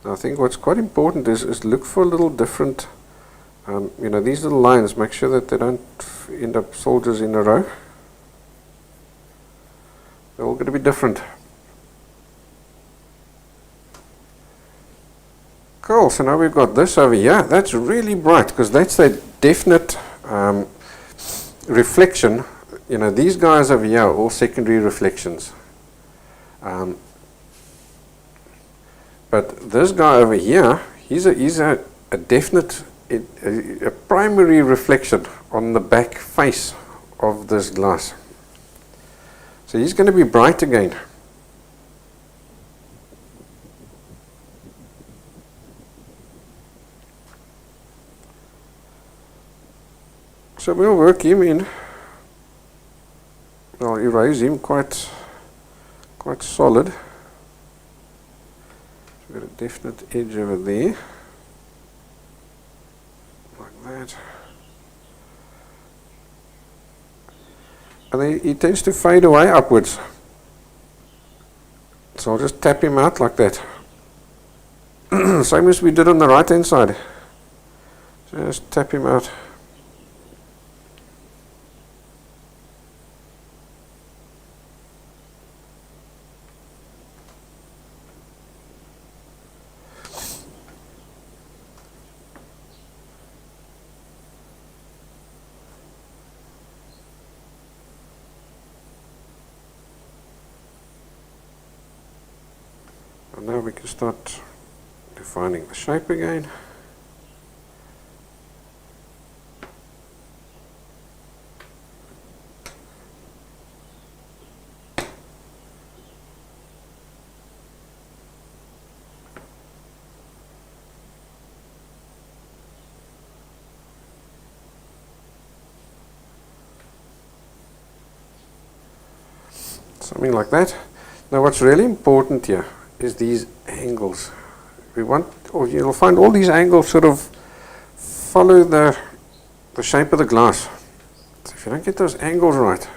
Now I think what's quite important is look for a little different, these little lines, make sure that they don't end up soldiers in a row. They're all going to be different. Cool, so now we've got this over here. That's really bright because that's a definite reflection. These guys over here are all secondary reflections. But this guy over here, he's a definite, a primary reflection on the back face of this glass. So he's going to be bright again. So we'll work him in. I'll erase him quite solid. We've got a definite edge over there, like that. And then he tends to fade away upwards. So I'll just tap him out like that. Same as we did on the right hand side. Just tap him out. And now we can start defining the shape again. Something like that. Now what's really important here is these angles. We want, or you'll find all these angles sort of follow the shape of the glass. So if you don't get those angles right,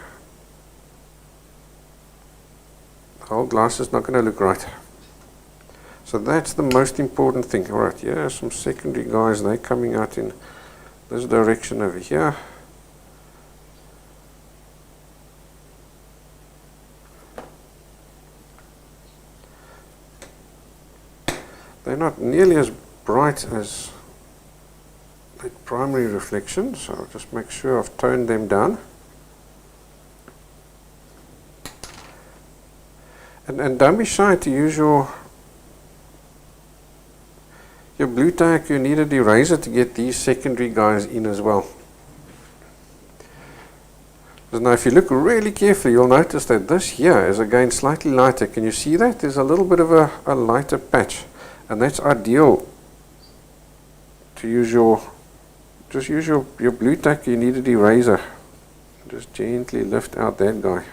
the whole glass is not going to look right. So that's the most important thing. Alright, here are some secondary guys, they're coming out in this direction over here. They're not nearly as bright as the primary reflection, so I'll just make sure I've toned them down. And don't be shy to use your blue tack. You need an eraser to get these secondary guys in as well. So now if you look really carefully, you'll notice that this here is again slightly lighter. Can you see that? There's a little bit of a lighter patch. And that's ideal to use just use your blue tack. You need an eraser. Just gently lift out that guy.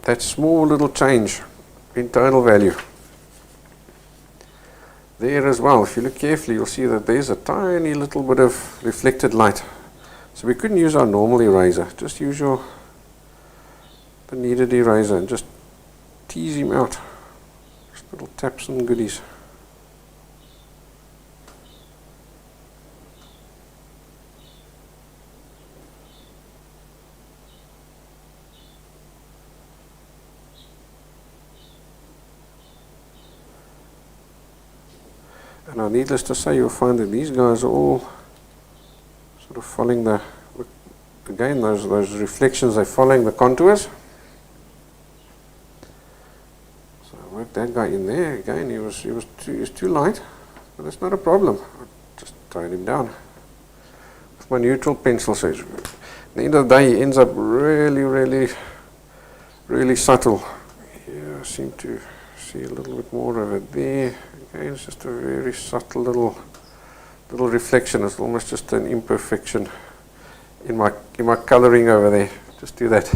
That small little change in tonal value. There as well, if you look carefully, you'll see that there's a tiny little bit of reflected light. So we couldn't use our normal eraser. Just use the kneaded eraser and just tease him out. Little taps and goodies. And now needless to say, you'll find that these guys are all sort of following again those reflections, they're following the contours. Work that guy in there again. He was too light, but that's not a problem. I just toned him down with my neutral pencil. So at the end of the day, he ends up really subtle. Here I seem to see a little bit more of it there. Again, it's just a very subtle little reflection. It's almost just an imperfection in my coloring over there. Just do that.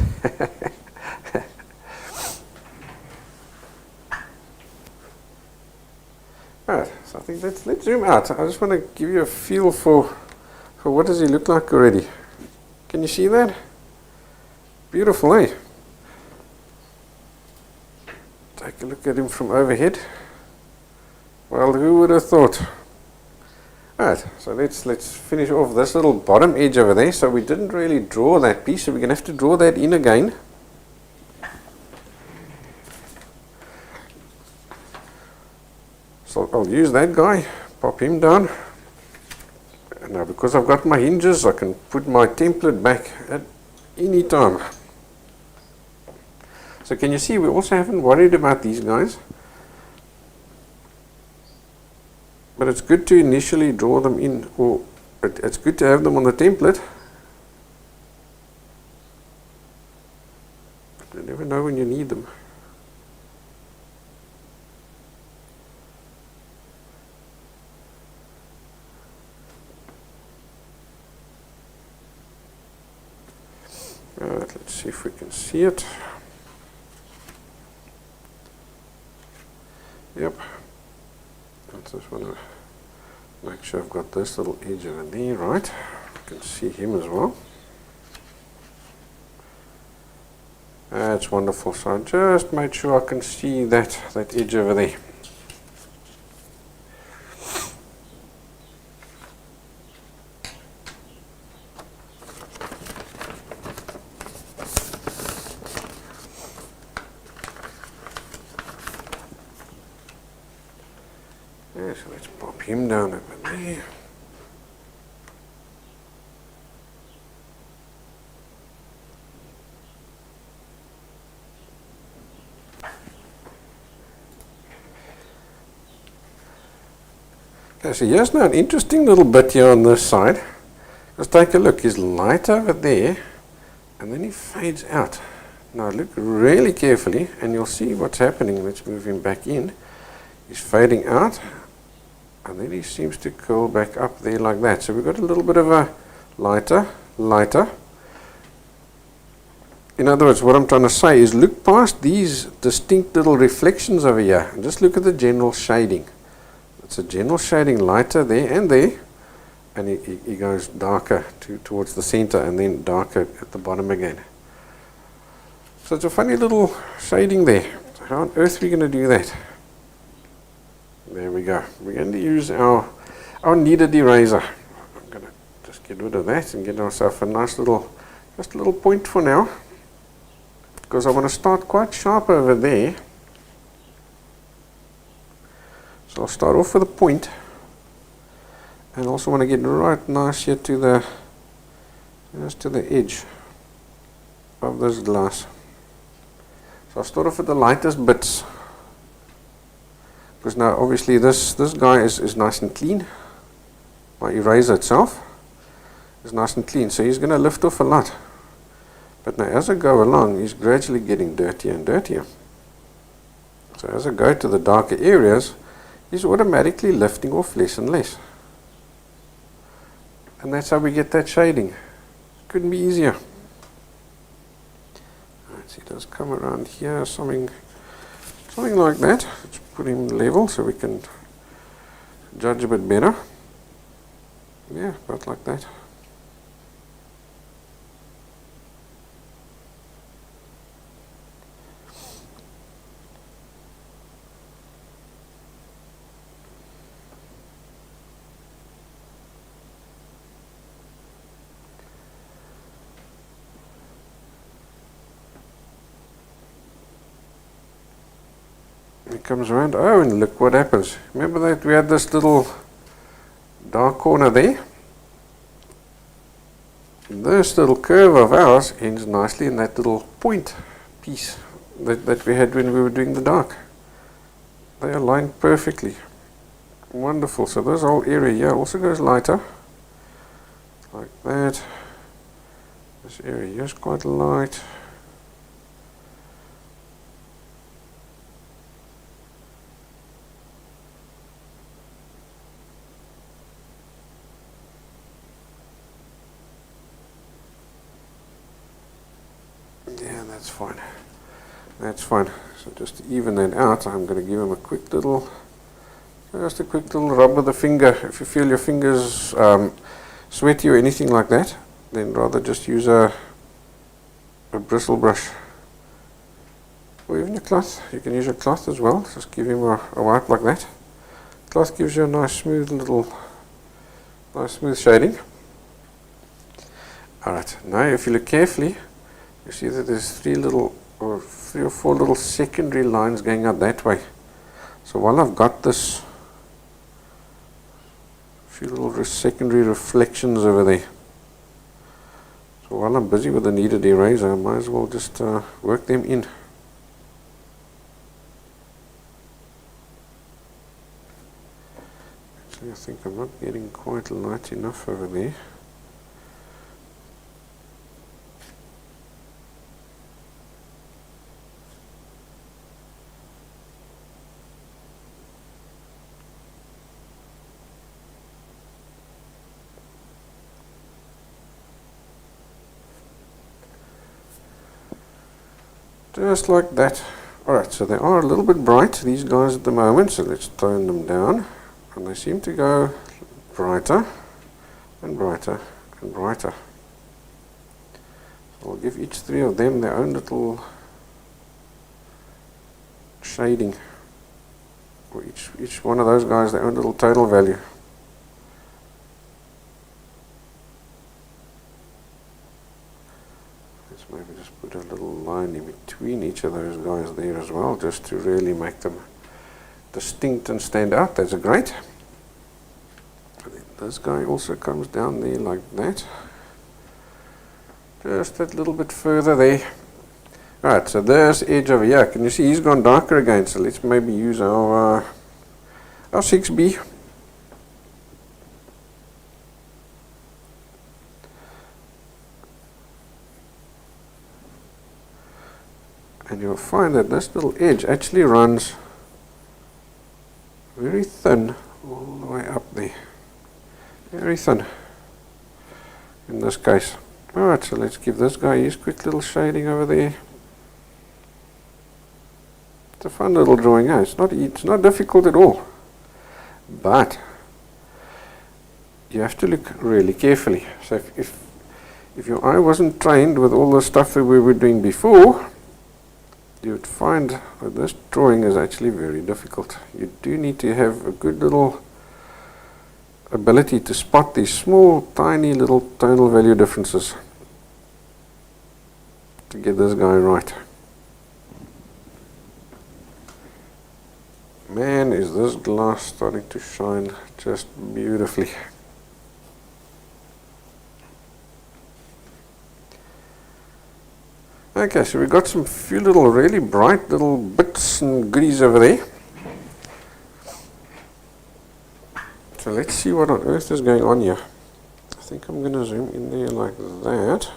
Alright, so I think let's zoom out. I just want to give you a feel for what does he look like already. Can you see that? Beautiful, eh? Take a look at him from overhead. Well, who would have thought? Alright, so let's finish off this little bottom edge over there. So we didn't really draw that piece, so we're going to have to draw that in again. So I'll use that guy, pop him down. And now because I've got my hinges, I can put my template back at any time. So can you see, we also haven't worried about these guys. But it's good to initially draw them in, or it's good to have them on the template. You never know when you need them. Alright, let's see if we can see it. Yep. I just want to make sure I've got this little edge over there, right? You can see him as well. That's wonderful. So I just made sure I can see that edge over there. Yeah, so let's pop him down over there. Okay, so here's now an interesting little bit here on this side. Let's take a look. He's light over there, and then he fades out. Now look really carefully, and you'll see what's happening. Let's move him back in. He's fading out, and then he seems to curl back up there like that. So we've got a little bit of a lighter, lighter. In other words, what I'm trying to say is look past these distinct little reflections over here, and just look at the general shading. It's a general shading lighter there, and he goes darker towards the center and then darker at the bottom again. So it's a funny little shading there. How on earth are we going to do that? There we go. We're going to use our kneaded eraser. I'm going to just get rid of that and get ourselves a nice little, just a little point for now, because I want to start quite sharp over there. So I'll start off with a point, and also want to get right nice here to the, just to the edge of this glass. So I'll start off with the lightest bits, because now obviously this guy is nice and clean. My eraser itself is nice and clean, so he's going to lift off a lot. But now as I go along, he's gradually getting dirtier and dirtier. So as I go to the darker areas, he's automatically lifting off less and less. And that's how we get that shading. Couldn't be easier. Alright, so he does come around here, something like that. Let's put him level so we can judge a bit better. Yeah, about like that. He comes around, oh, and look what happens. Remember that we had this little dark corner there? This little curve of ours ends nicely in that little point piece that we had when we were doing the dark. They align perfectly. Wonderful. So this whole area here also goes lighter, like that. This area here is quite light. Yeah, that's fine. That's fine. So just to even that out, I'm going to give him a quick little, just a quick little rub with the finger. If you feel your fingers sweaty or anything like that, then rather just use a bristle brush. Or even a cloth. You can use a cloth as well. Just give him a wipe like that. Cloth gives you a nice smooth little, nice smooth shading. Alright, now if you look carefully, you see that there's three or four little secondary lines going out that way. So while I've got this few little secondary reflections over there, so while I'm busy with the kneaded eraser, I might as well just work them in. Actually, I think I'm not getting quite light enough over there. Just like that. Alright, so they are a little bit bright, these guys at the moment, so let's tone them down. And they seem to go brighter and brighter and brighter. So I'll give each three of them their own little shading. Or each one of those guys their own little total value. Maybe just put a little line in between each of those guys there as well, just to really make them distinct and stand out. That's great. And then this guy also comes down there like that. Just that little bit further there. Alright, so there's edge over here. Can you see he's gone darker again? So let's maybe use our 6B. and you'll find that this little edge actually runs very thin all the way up there. Very thin in this case. Alright, so let's give this guy his quick little shading over there. It's a fun little drawing, eh? It's not difficult at all. But you have to look really carefully. So if your eye wasn't trained with all the stuff that we were doing before, you would find that this drawing is actually very difficult. You do need to have a good little ability to spot these small, tiny little tonal value differences to get this guy right. Man, is this glass starting to shine just beautifully. Okay, so we've got some few little really bright little bits and goodies over there. So let's see what on earth is going on here. I think I'm going to zoom in there like that.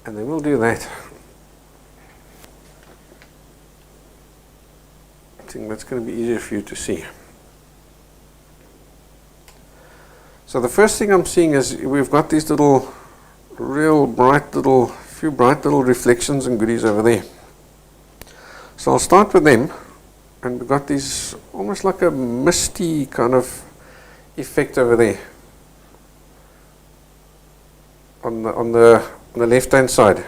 And then we'll do that. I think that's going to be easier for you to see. So the first thing I'm seeing is we've got these little, few bright little reflections and goodies over there. So I'll start with them, and we've got these almost like a misty kind of effect over there on the left hand side.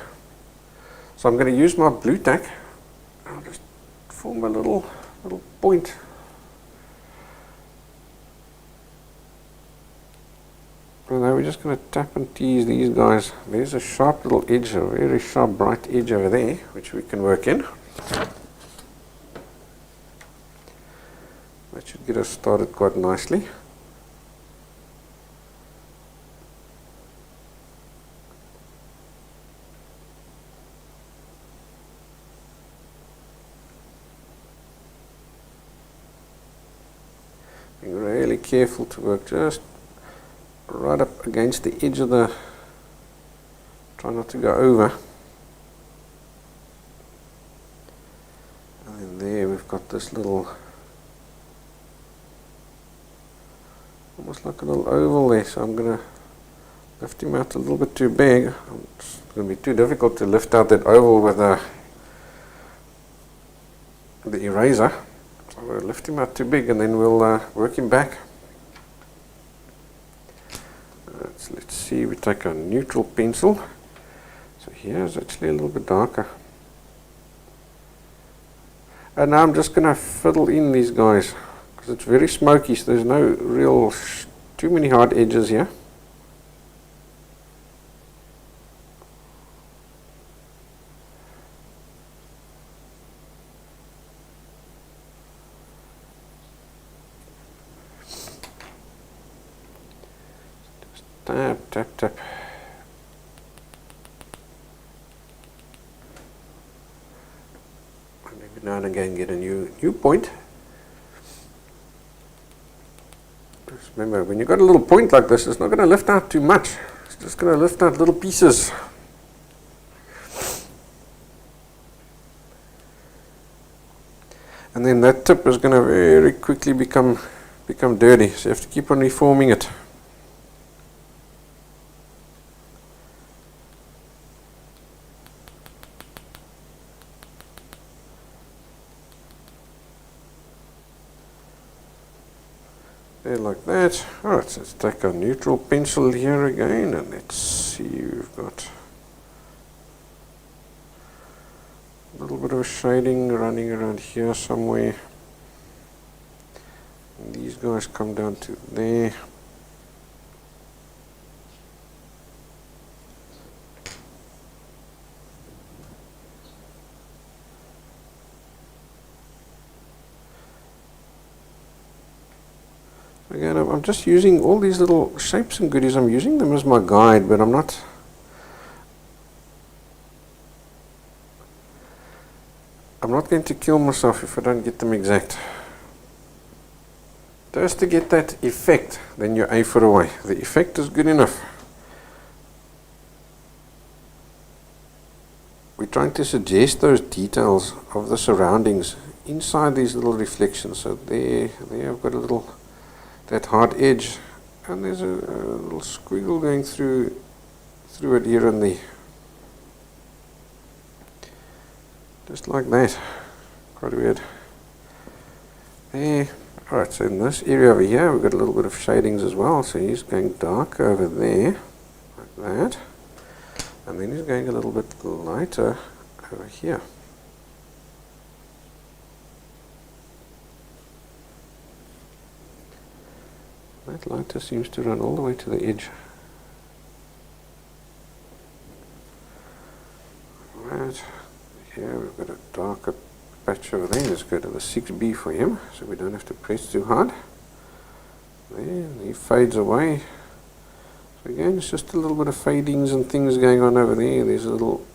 So I'm going to use my blue tack. I'll just form a little point. And now we're just going to tap and tease these guys. There's a sharp little edge, a very sharp bright edge over there, which we can work in. That should get us started quite nicely. Being really careful to work just right up against the edge of the, try not to go over. And then there we've got this little, almost like a little oval there, so I'm going to lift him out a little bit too big. It's going to be too difficult to lift out that oval with the eraser. So we'll lift him out too big and then we'll work him back. Let's see, we take a neutral pencil. So here's actually a little bit darker. And now I'm just going to fiddle in these guys because it's very smoky, so there's no real too many hard edges here. Tap, tap, tap. And every now and again get a new point. Just remember, when you've got a little point like this, it's not going to lift out too much. It's just going to lift out little pieces. And then that tip is going to very quickly become dirty, so you have to keep on reforming it. There, like that. Alright, so let's take a neutral pencil here again, and let's see, we've got a little bit of shading running around here somewhere. And these guys come down to there. Again, I'm just using all these little shapes and goodies. I'm using them as my guide, but I'm not not going to kill myself if I don't get them exact. Just to get that effect, then you're A for away. The effect is good enough. We're trying to suggest those details of the surroundings inside these little reflections. So there I've got a little, that hard edge, and there's a little squiggle going through it here and there. Just like that. Quite weird. There. Alright, so in this area over here we've got a little bit of shadings as well. So he's going dark over there, like that. And then he's going a little bit lighter over here. That lighter seems to run all the way to the edge. Right, here we've got a darker patch over there. Let's go to the 6B for him, so we don't have to press too hard. There, he fades away. So again, it's just a little bit of fadings and things going on over there. There's a little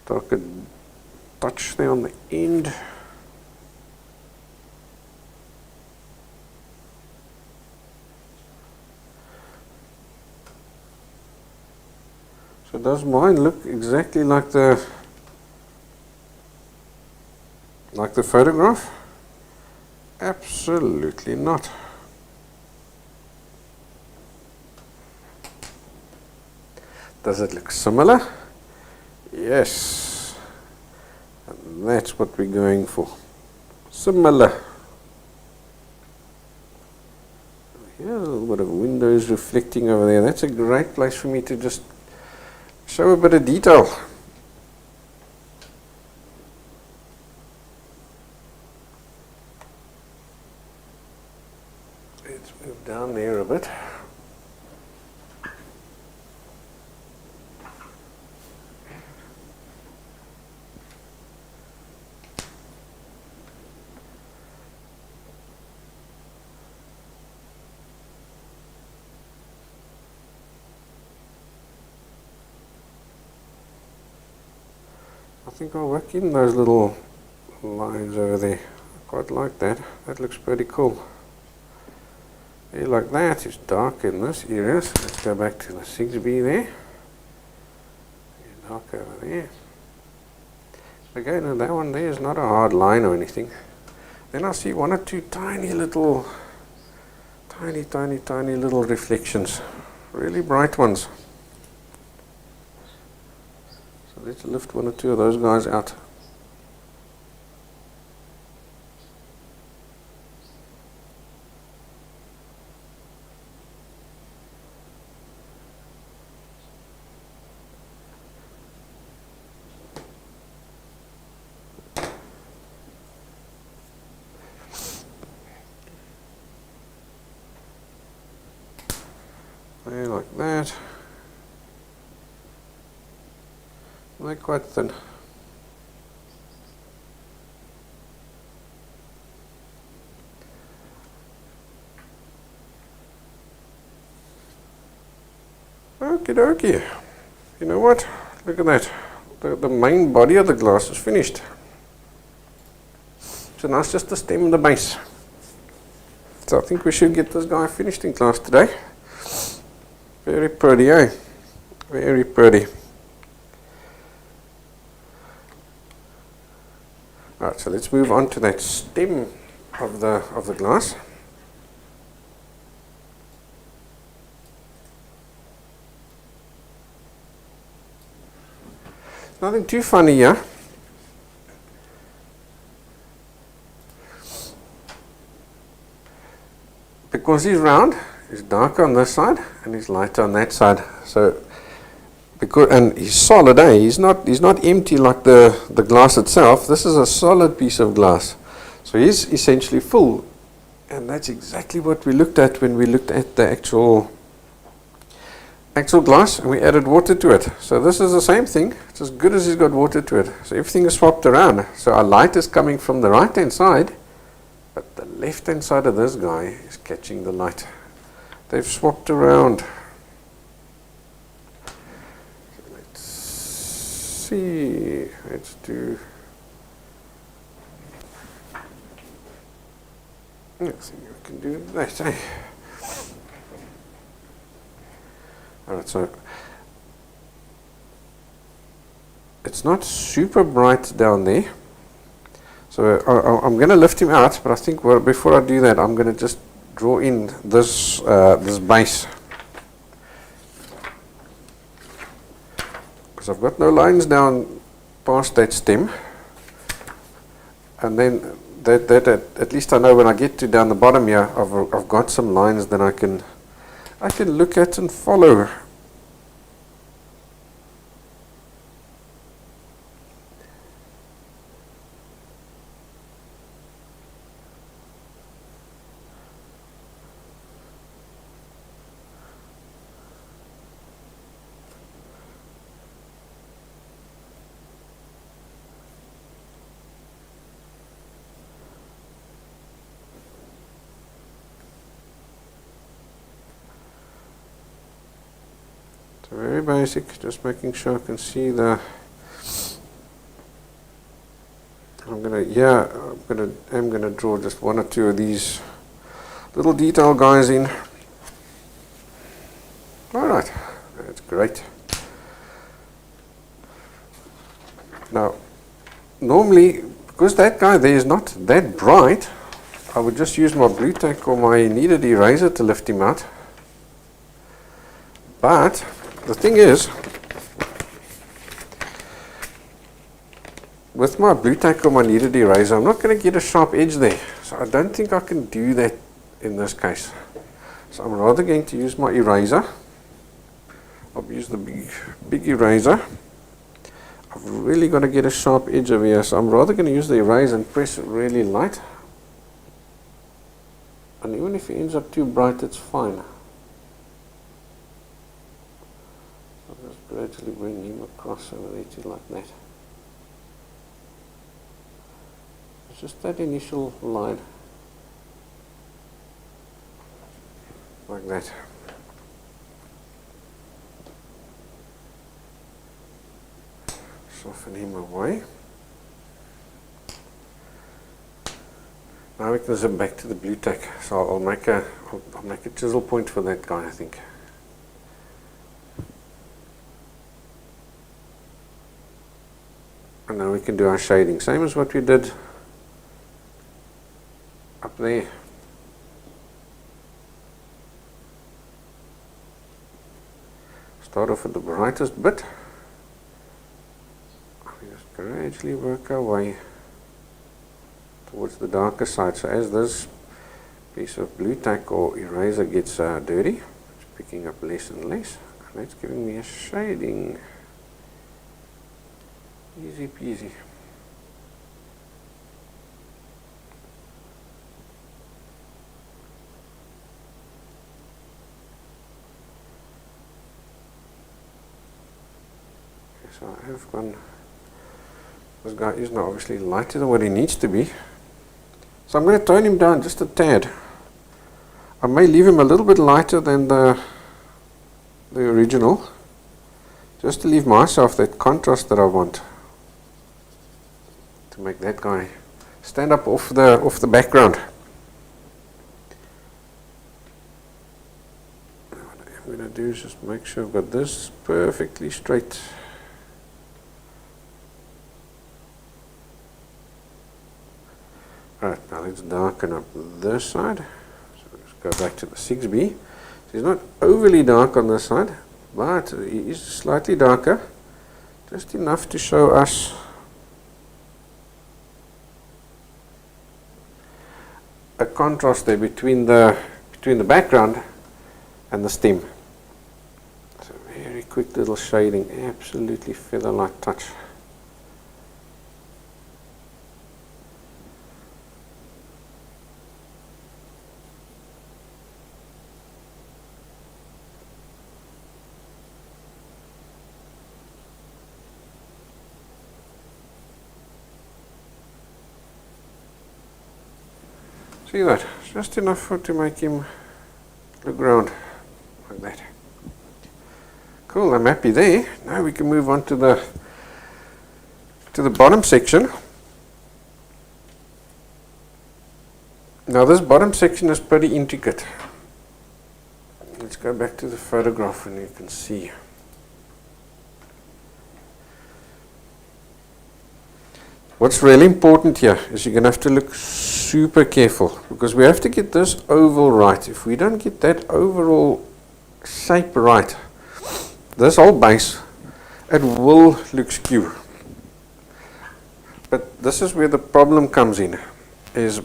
darker touch there on the end. So does mine look exactly like the photograph? Absolutely not. Does it look similar? Yes. And that's what we're going for. Similar. Here's a little bit of windows reflecting over there. That's a great place for me to just show a bit of detail. Let's move down there a bit. I think I'll work in those little lines over there. I quite like that. That looks pretty cool. There, like that. It's dark in this area. So let's go back to the 6B there. Dark over there. Again, now that one there is not a hard line or anything. Then I see one or two tiny little little reflections. Really bright ones. Let's lift one or two of those guys out. There, like that. They're quite thin. Okie dokie. You know what? Look at that. The main body of the glass is finished. So now it's just the stem and the base. So I think we should get this guy finished in class today. Very pretty, eh? Very pretty. Alright, so let's move on to that stem of the glass. Nothing too funny here. Because he's round, he's darker on this side and he's lighter on that side. So and he's solid, eh? He's not empty like the glass itself. This is a solid piece of glass. So he's essentially full. And that's exactly what we looked at when we looked at the actual glass and we added water to it. So this is the same thing. It's as good as he's got water to it. So everything is swapped around. So our light is coming from the right hand side, but the left hand side of this guy is catching the light. They've swapped around. see. Let's do. Let's see, we can do that. Eh? Alright, so it's not super bright down there. So I'm going to lift him out, but I think before I do that, I'm going to just draw in this this base. Because I've got no lines down past that stem. And then that at least I know when I get to down the bottom here, I've got some lines that I can look at and follow. So very basic, just making sure I can see the. I'm gonna draw just one or two of these little detail guys in. All right, that's great. Now, normally, because that guy there is not that bright, I would just use my blue tack or my kneaded eraser to lift him out. But the thing is, with my blue tack or my kneaded eraser, I'm not going to get a sharp edge there. So I don't think I can do that in this case. So I'm rather going to use my eraser. I'll use the big eraser. I've really got to get a sharp edge over here. So I'm rather going to use the eraser and press it really light. And even if it ends up too bright, it's fine. I'll just gradually bring him across over there to like that. It's just that initial line. Like that. Soften him away. Now we can zip back to the blue tack. So I'll make a chisel point for that guy, I think. And now we can do our shading, same as what we did up there. Start off with the brightest bit. We just gradually work our way towards the darker side. So as this piece of blue tack or eraser gets dirty, it's picking up less and less, and that's giving me a shading. Easy peasy. So I have gone, this guy is now obviously lighter than what he needs to be. So I'm going to tone him down just a tad. I may leave him a little bit lighter than the original, just to leave myself that contrast that I want. To make that guy stand up off the background. What I'm going to do is just make sure I've got this perfectly straight. Alright, now let's darken up this side. So let's go back to the 6B. So he's not overly dark on this side, but he is slightly darker, just enough to show us a contrast there between the background and the stem. So very quick little shading, absolutely feather-like touch. See that? Just enough to make him look round like that. Cool, I'm happy there. Now we can move on to the to the bottom section. Now this bottom section is pretty intricate. Let's go back to the photograph and you can see. What's really important here is you're going to have to look super careful because we have to get this oval right. If we don't get that overall shape right, this whole base, it will look skew. But this is where the problem comes in, is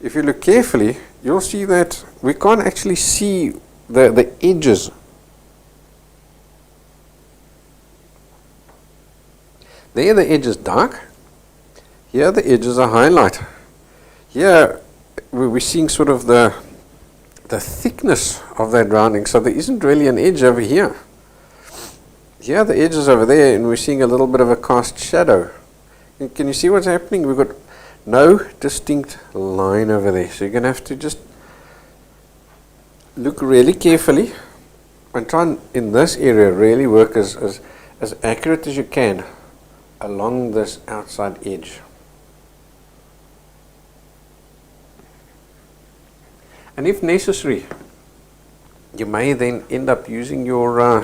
if you look carefully, you'll see that we can't actually see the edges. There the edge is dark, here the edges are highlight. Here we're seeing sort of the thickness of that rounding, so there isn't really an edge over here. Here the edge is over there and we're seeing a little bit of a cast shadow. And can you see what's happening? We've got no distinct line over there, so you're going to have to just look really carefully and try and in this area really work as accurate as you can along this outside edge. And if necessary, you may then end up using your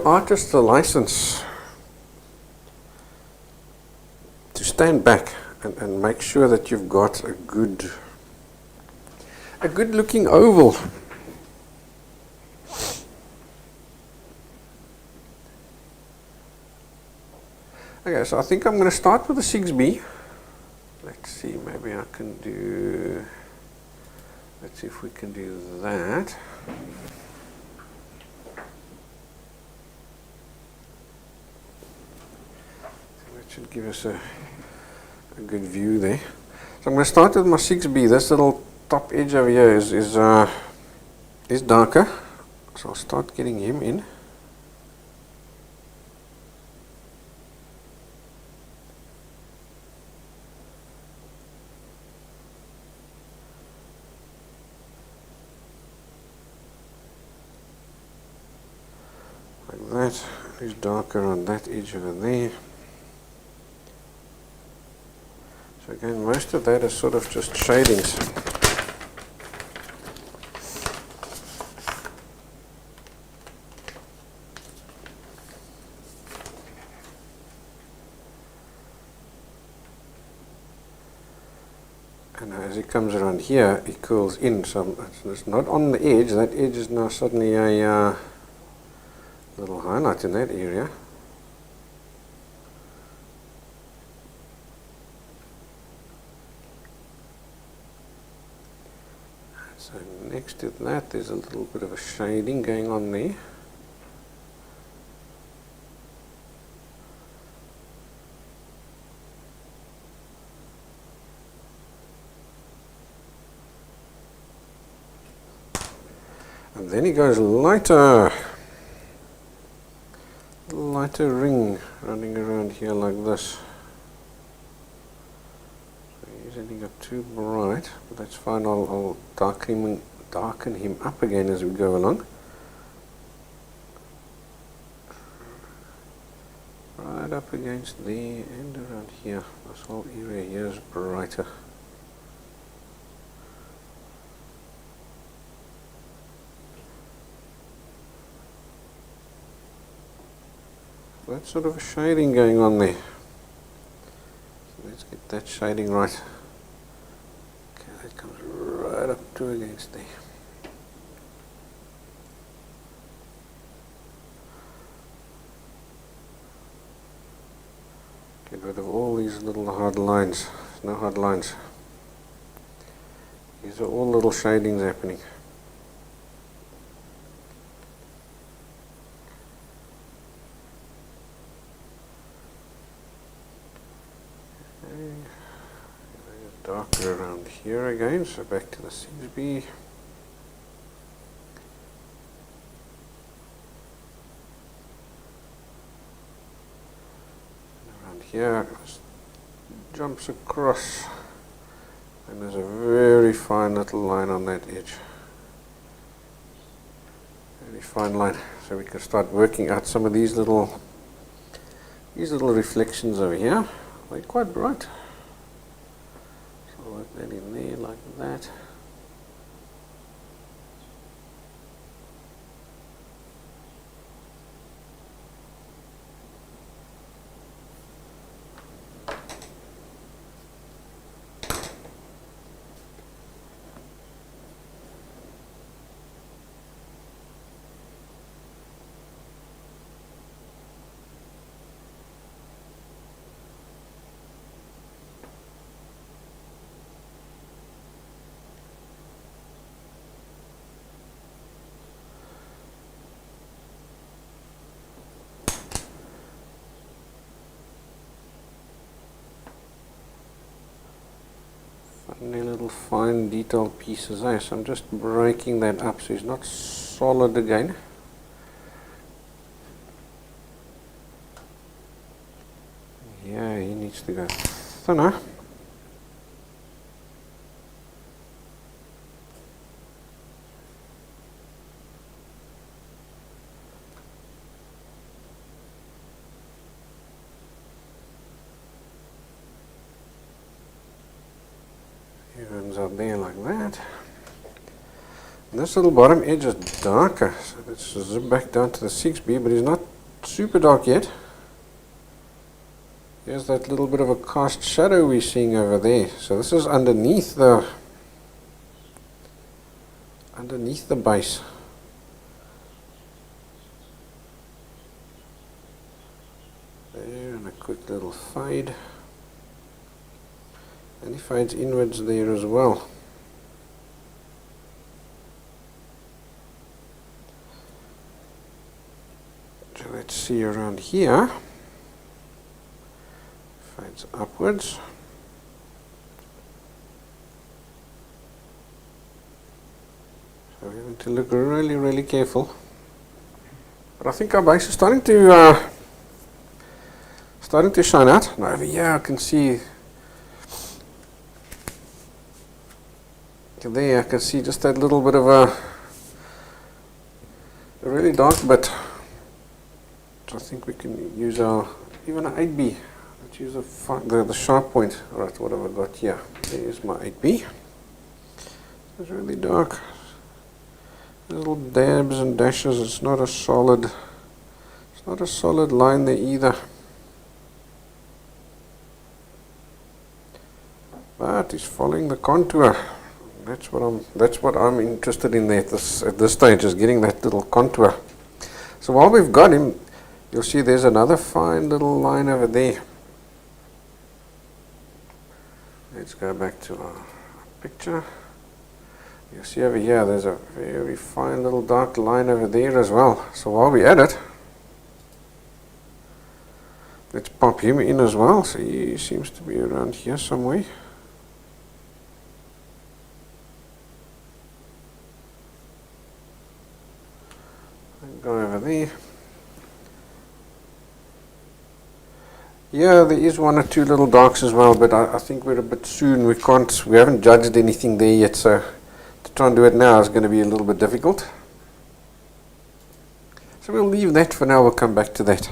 artist's license to stand back and make sure that you've got a good looking oval. Okay, so I think I'm going to start with the 6B. Let's see, maybe I can do, let's see if we can do that. That should give us a good view there. So I'm going to start with my 6B. This little top edge over here is darker. So I'll start getting him in. Like that. He's darker on that edge over there. So again, most of that is sort of just shadings. And as he comes around here, he curls in. So it's not on the edge. That edge is now suddenly a little highlight in that area. So next to that there's a little bit of a shading going on there. And then he goes lighter ring running around here like this. So he's ending up too bright, but that's fine. I'll darken him up again as we go along. Right up against there and around here. This whole area here is brighter. That's sort of a shading going on there. So let's get that shading right. Okay, that comes right up to against there. Get rid of all these little hard lines. There's no hard lines. These are all little shadings happening. Darker around here again, so back to the 6B. Around here, jumps across, and there's a very fine little line on that edge. Very fine line, so we can start working out some of these little These little reflections over here, they're quite bright. So I'll work that in there like that. Funny little fine detailed pieces there, so I'm just breaking that up so it's not solid again. Yeah, he needs to go thinner. He runs out there like that. And this little bottom edge is darker, so let's zip back down to the 6B, but it's not super dark yet. Here's that little bit of a cast shadow we're seeing over there. So this is underneath the base. There, and a quick little fade. And he fades inwards there as well. So let's see around here. Fades upwards. So we have to look really, really careful. But I think our base is starting to shine out. Now over here I can see. There I can see just that little bit of a really dark bit. So I think we can use even an 8B. Let's use the sharp point. Alright, what have I got here? There's my 8B. It's really dark. Little dabs and dashes. It's not a solid line there either. But it's following the contour. That's what I'm interested in at this stage, is getting that little contour. So while we've got him, you'll see there's another fine little line over there. Let's go back to our picture. You'll see over here there's a very fine little dark line over there as well. So while we're at it, let's pop him in as well. So he seems to be around here somewhere. Go over there. Yeah, there is one or two little darks as well, but I think we're a bit soon. We haven't judged anything there yet, so to try and do it now is going to be a little bit difficult. So we'll leave that for now. We'll come back to that.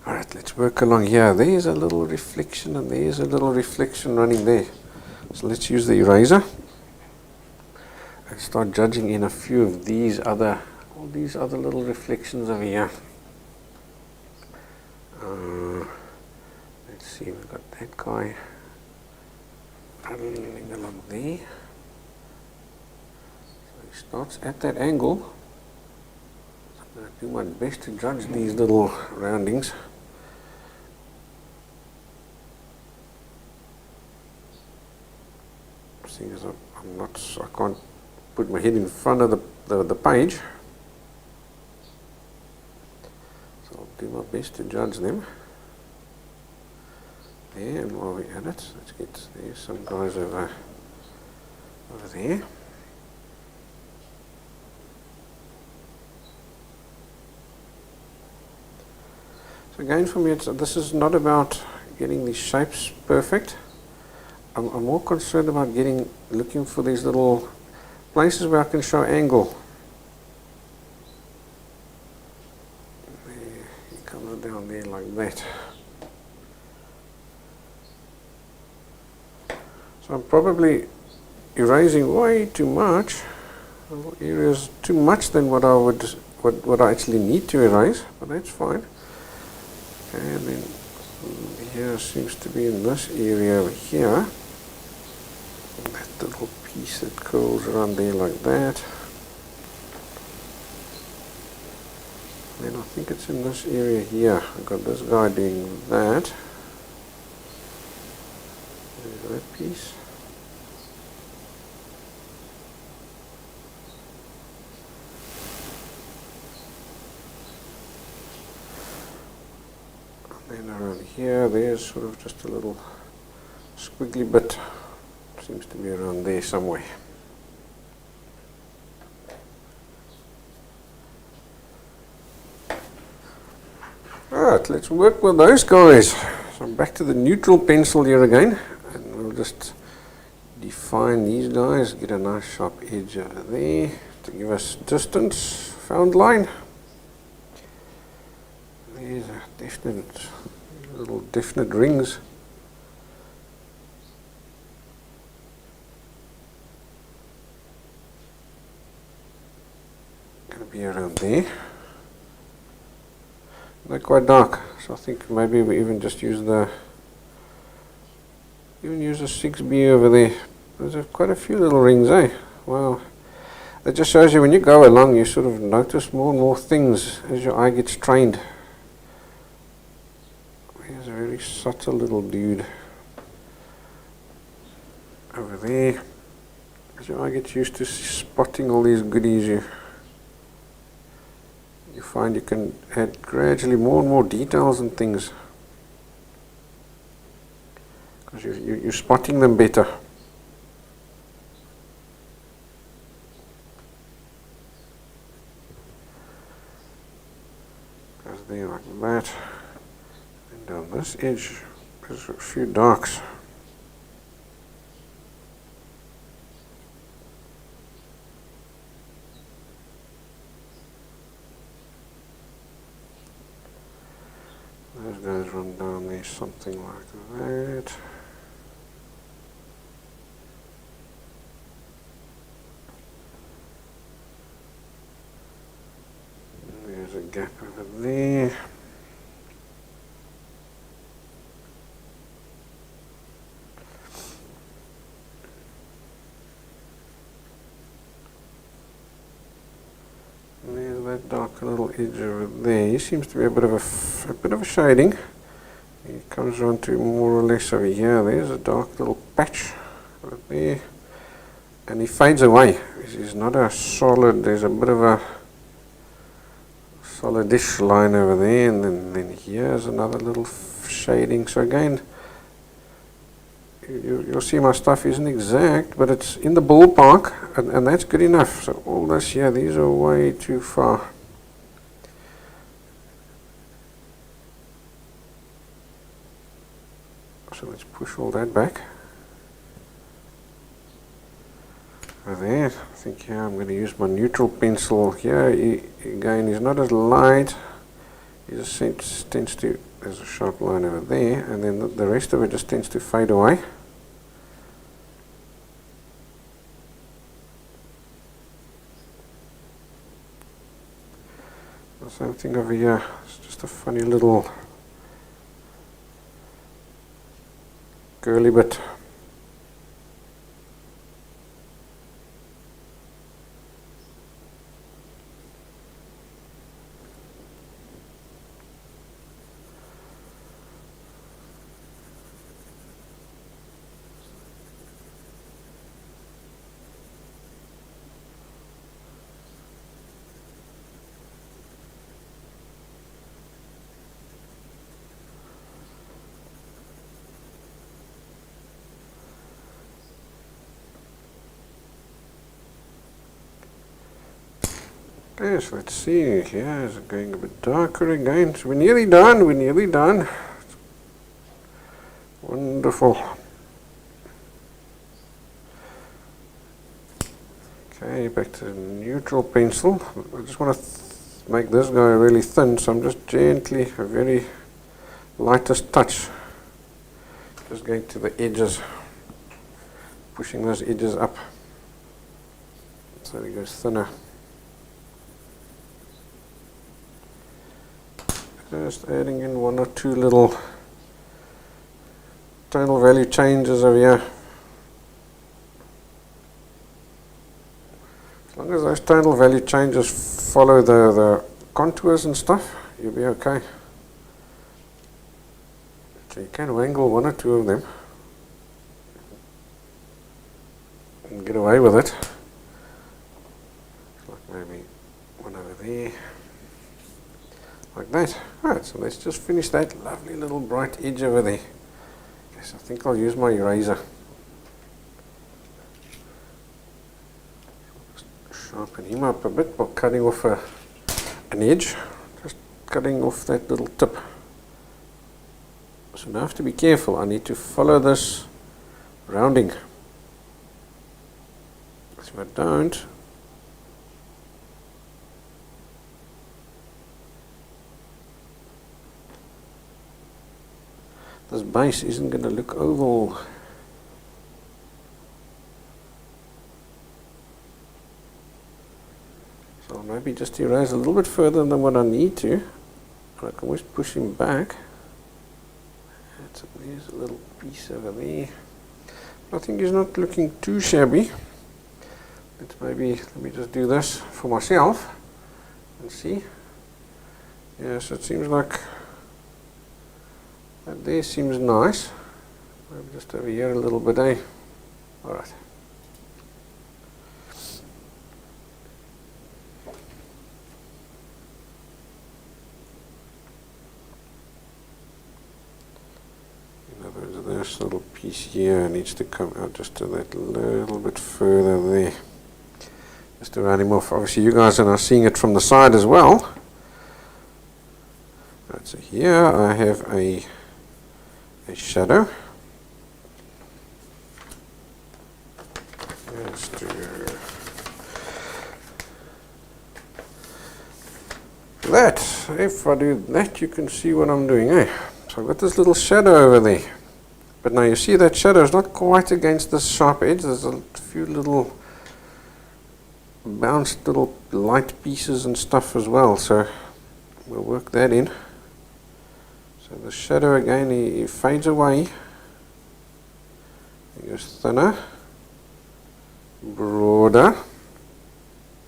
Alright, let's work along here. There's a little reflection and there's a little reflection running there. So let's use the eraser and start judging in a few of these other little reflections over here. Let's see, we've got that guy running along there. So he starts at that angle. I'm going to do my best to judge these little roundings. Seeing as I can't put my head in front of the page. Do my best to judge them. There, and while we're at it, let's get there's some guys over there. So again, for me, this is not about getting these shapes perfect. I'm more concerned about looking for these little places where I can show angle. Down there like that. So I'm probably erasing way too much, areas too much than what I actually need to erase, but that's fine. And then here seems to be in this area over here, that little piece that curls around there like that. Then I think it's in this area here. I've got this guy doing that. There's that piece. And then around here, there's sort of just a little squiggly bit. Seems to be around there somewhere. Alright, let's work with those guys. So I'm back to the neutral pencil here again, and we'll just define these guys, get a nice sharp edge over there to give us distance, found line. There's a definite, little definite rings. Going to be around there. They're quite dark, so I think maybe we even just use a 6B over there. There's quite a few little rings, eh? Wow. That just shows you when you go along, you sort of notice more and more things as your eye gets trained. Here's a very subtle little dude over there. As your eye gets used to spotting all these goodies, you find you can add gradually more and more details and things, because you're spotting them better. Goes there like that, and down this edge there's a few darks. Those guys run down there something like that. And there's a gap over there. And there's that dark little edge over there. He seems to be a bit of a shading. He comes around to more or less over here. There's a dark little patch over there, and he fades away. He's not a solid. There's a bit of a solidish line over there, and then here's another little shading. So again, you'll see my stuff isn't exact, but it's in the ballpark, and that's good enough. So all this here, these are way too far. So let's push all that back. Over there, I think here I'm going to use my neutral pencil here. Again, he's not as light. He just tends to, there's a sharp line over there, and then the rest of it just tends to fade away. The same thing over here. It's just a funny little curly bit. Yes, let's see, here it's going a bit darker again. So we're nearly done. Wonderful. Okay, back to the neutral pencil. I just want to make this guy really thin, so I'm just gently, a very lightest touch, just going to the edges. pushing those edges up so it goes thinner. Just adding in one or two little tonal value changes over here. As long as those tonal value changes follow the contours and stuff, you'll be okay. So you can wangle one or two of them and get away with it. Like maybe one over there. Like that. Alright, so let's just finish that lovely little bright edge over there. Okay, so I think I'll use my eraser. Sharpen him up a bit by cutting off an edge. Just cutting off that little tip. So now I have to be careful. I need to follow this rounding. If I don't, this base isn't going to look oval. So I'll maybe just erase a little bit further than what I need to. And I can always push him back. So there's a little piece over there. I think he's not looking too shabby. Let me just do this for myself and see. Yeah, so it seems like that there seems nice. Maybe just over here a little bit, eh? Alright. In other words, this little piece here needs to come out just a little bit further there. Just to round him off. Obviously you guys are now seeing it from the side as well. Right, so here I have a shadow. Just to that, if I do that, you can see what I'm doing, eh? So I've got this little shadow over there. But now you see that shadow is not quite against this sharp edge. There's a few little bounced little light pieces and stuff as well. So we'll work that in. So the shadow again, he fades away. He goes thinner, broader,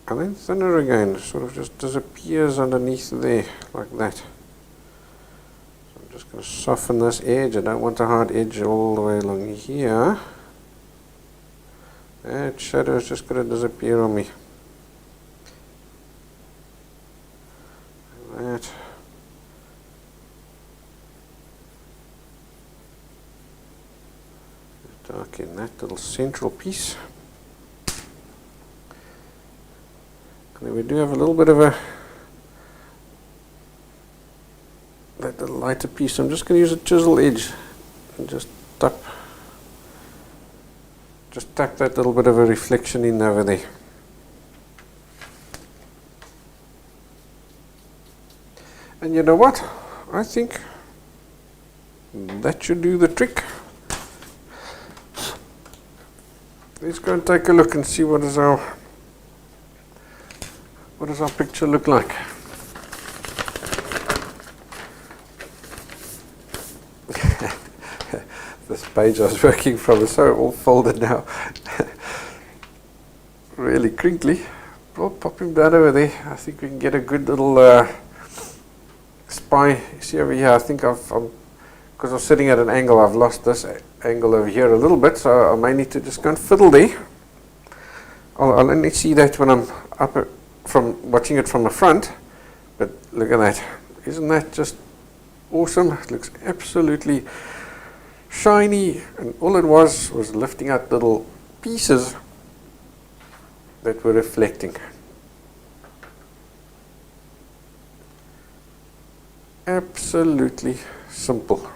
and then thinner again. Sort of just disappears underneath there, like that. So I'm just going to soften this edge. I don't want a hard edge all the way along here. That shadow is just going to disappear on me. Like that. Darken that little central piece. And then we do have a little bit of that little lighter piece. I'm just going to use a chisel edge and just tap that little bit of a reflection in over there. And you know what? I think that should do the trick. Let's go and take a look and see what does our picture look like. This page I was working from is so all folded now. Really crinkly. We'll pop him down over there. I think we can get a good little spy. You see over here, I think because I'm sitting at an angle, I've lost this angle over here a little bit, so I may need to just go and fiddle there. I'll only see that when I'm up from watching it from the front, but look at that. Isn't that just awesome? It looks absolutely shiny, and all it was lifting out little pieces that were reflecting. Absolutely simple.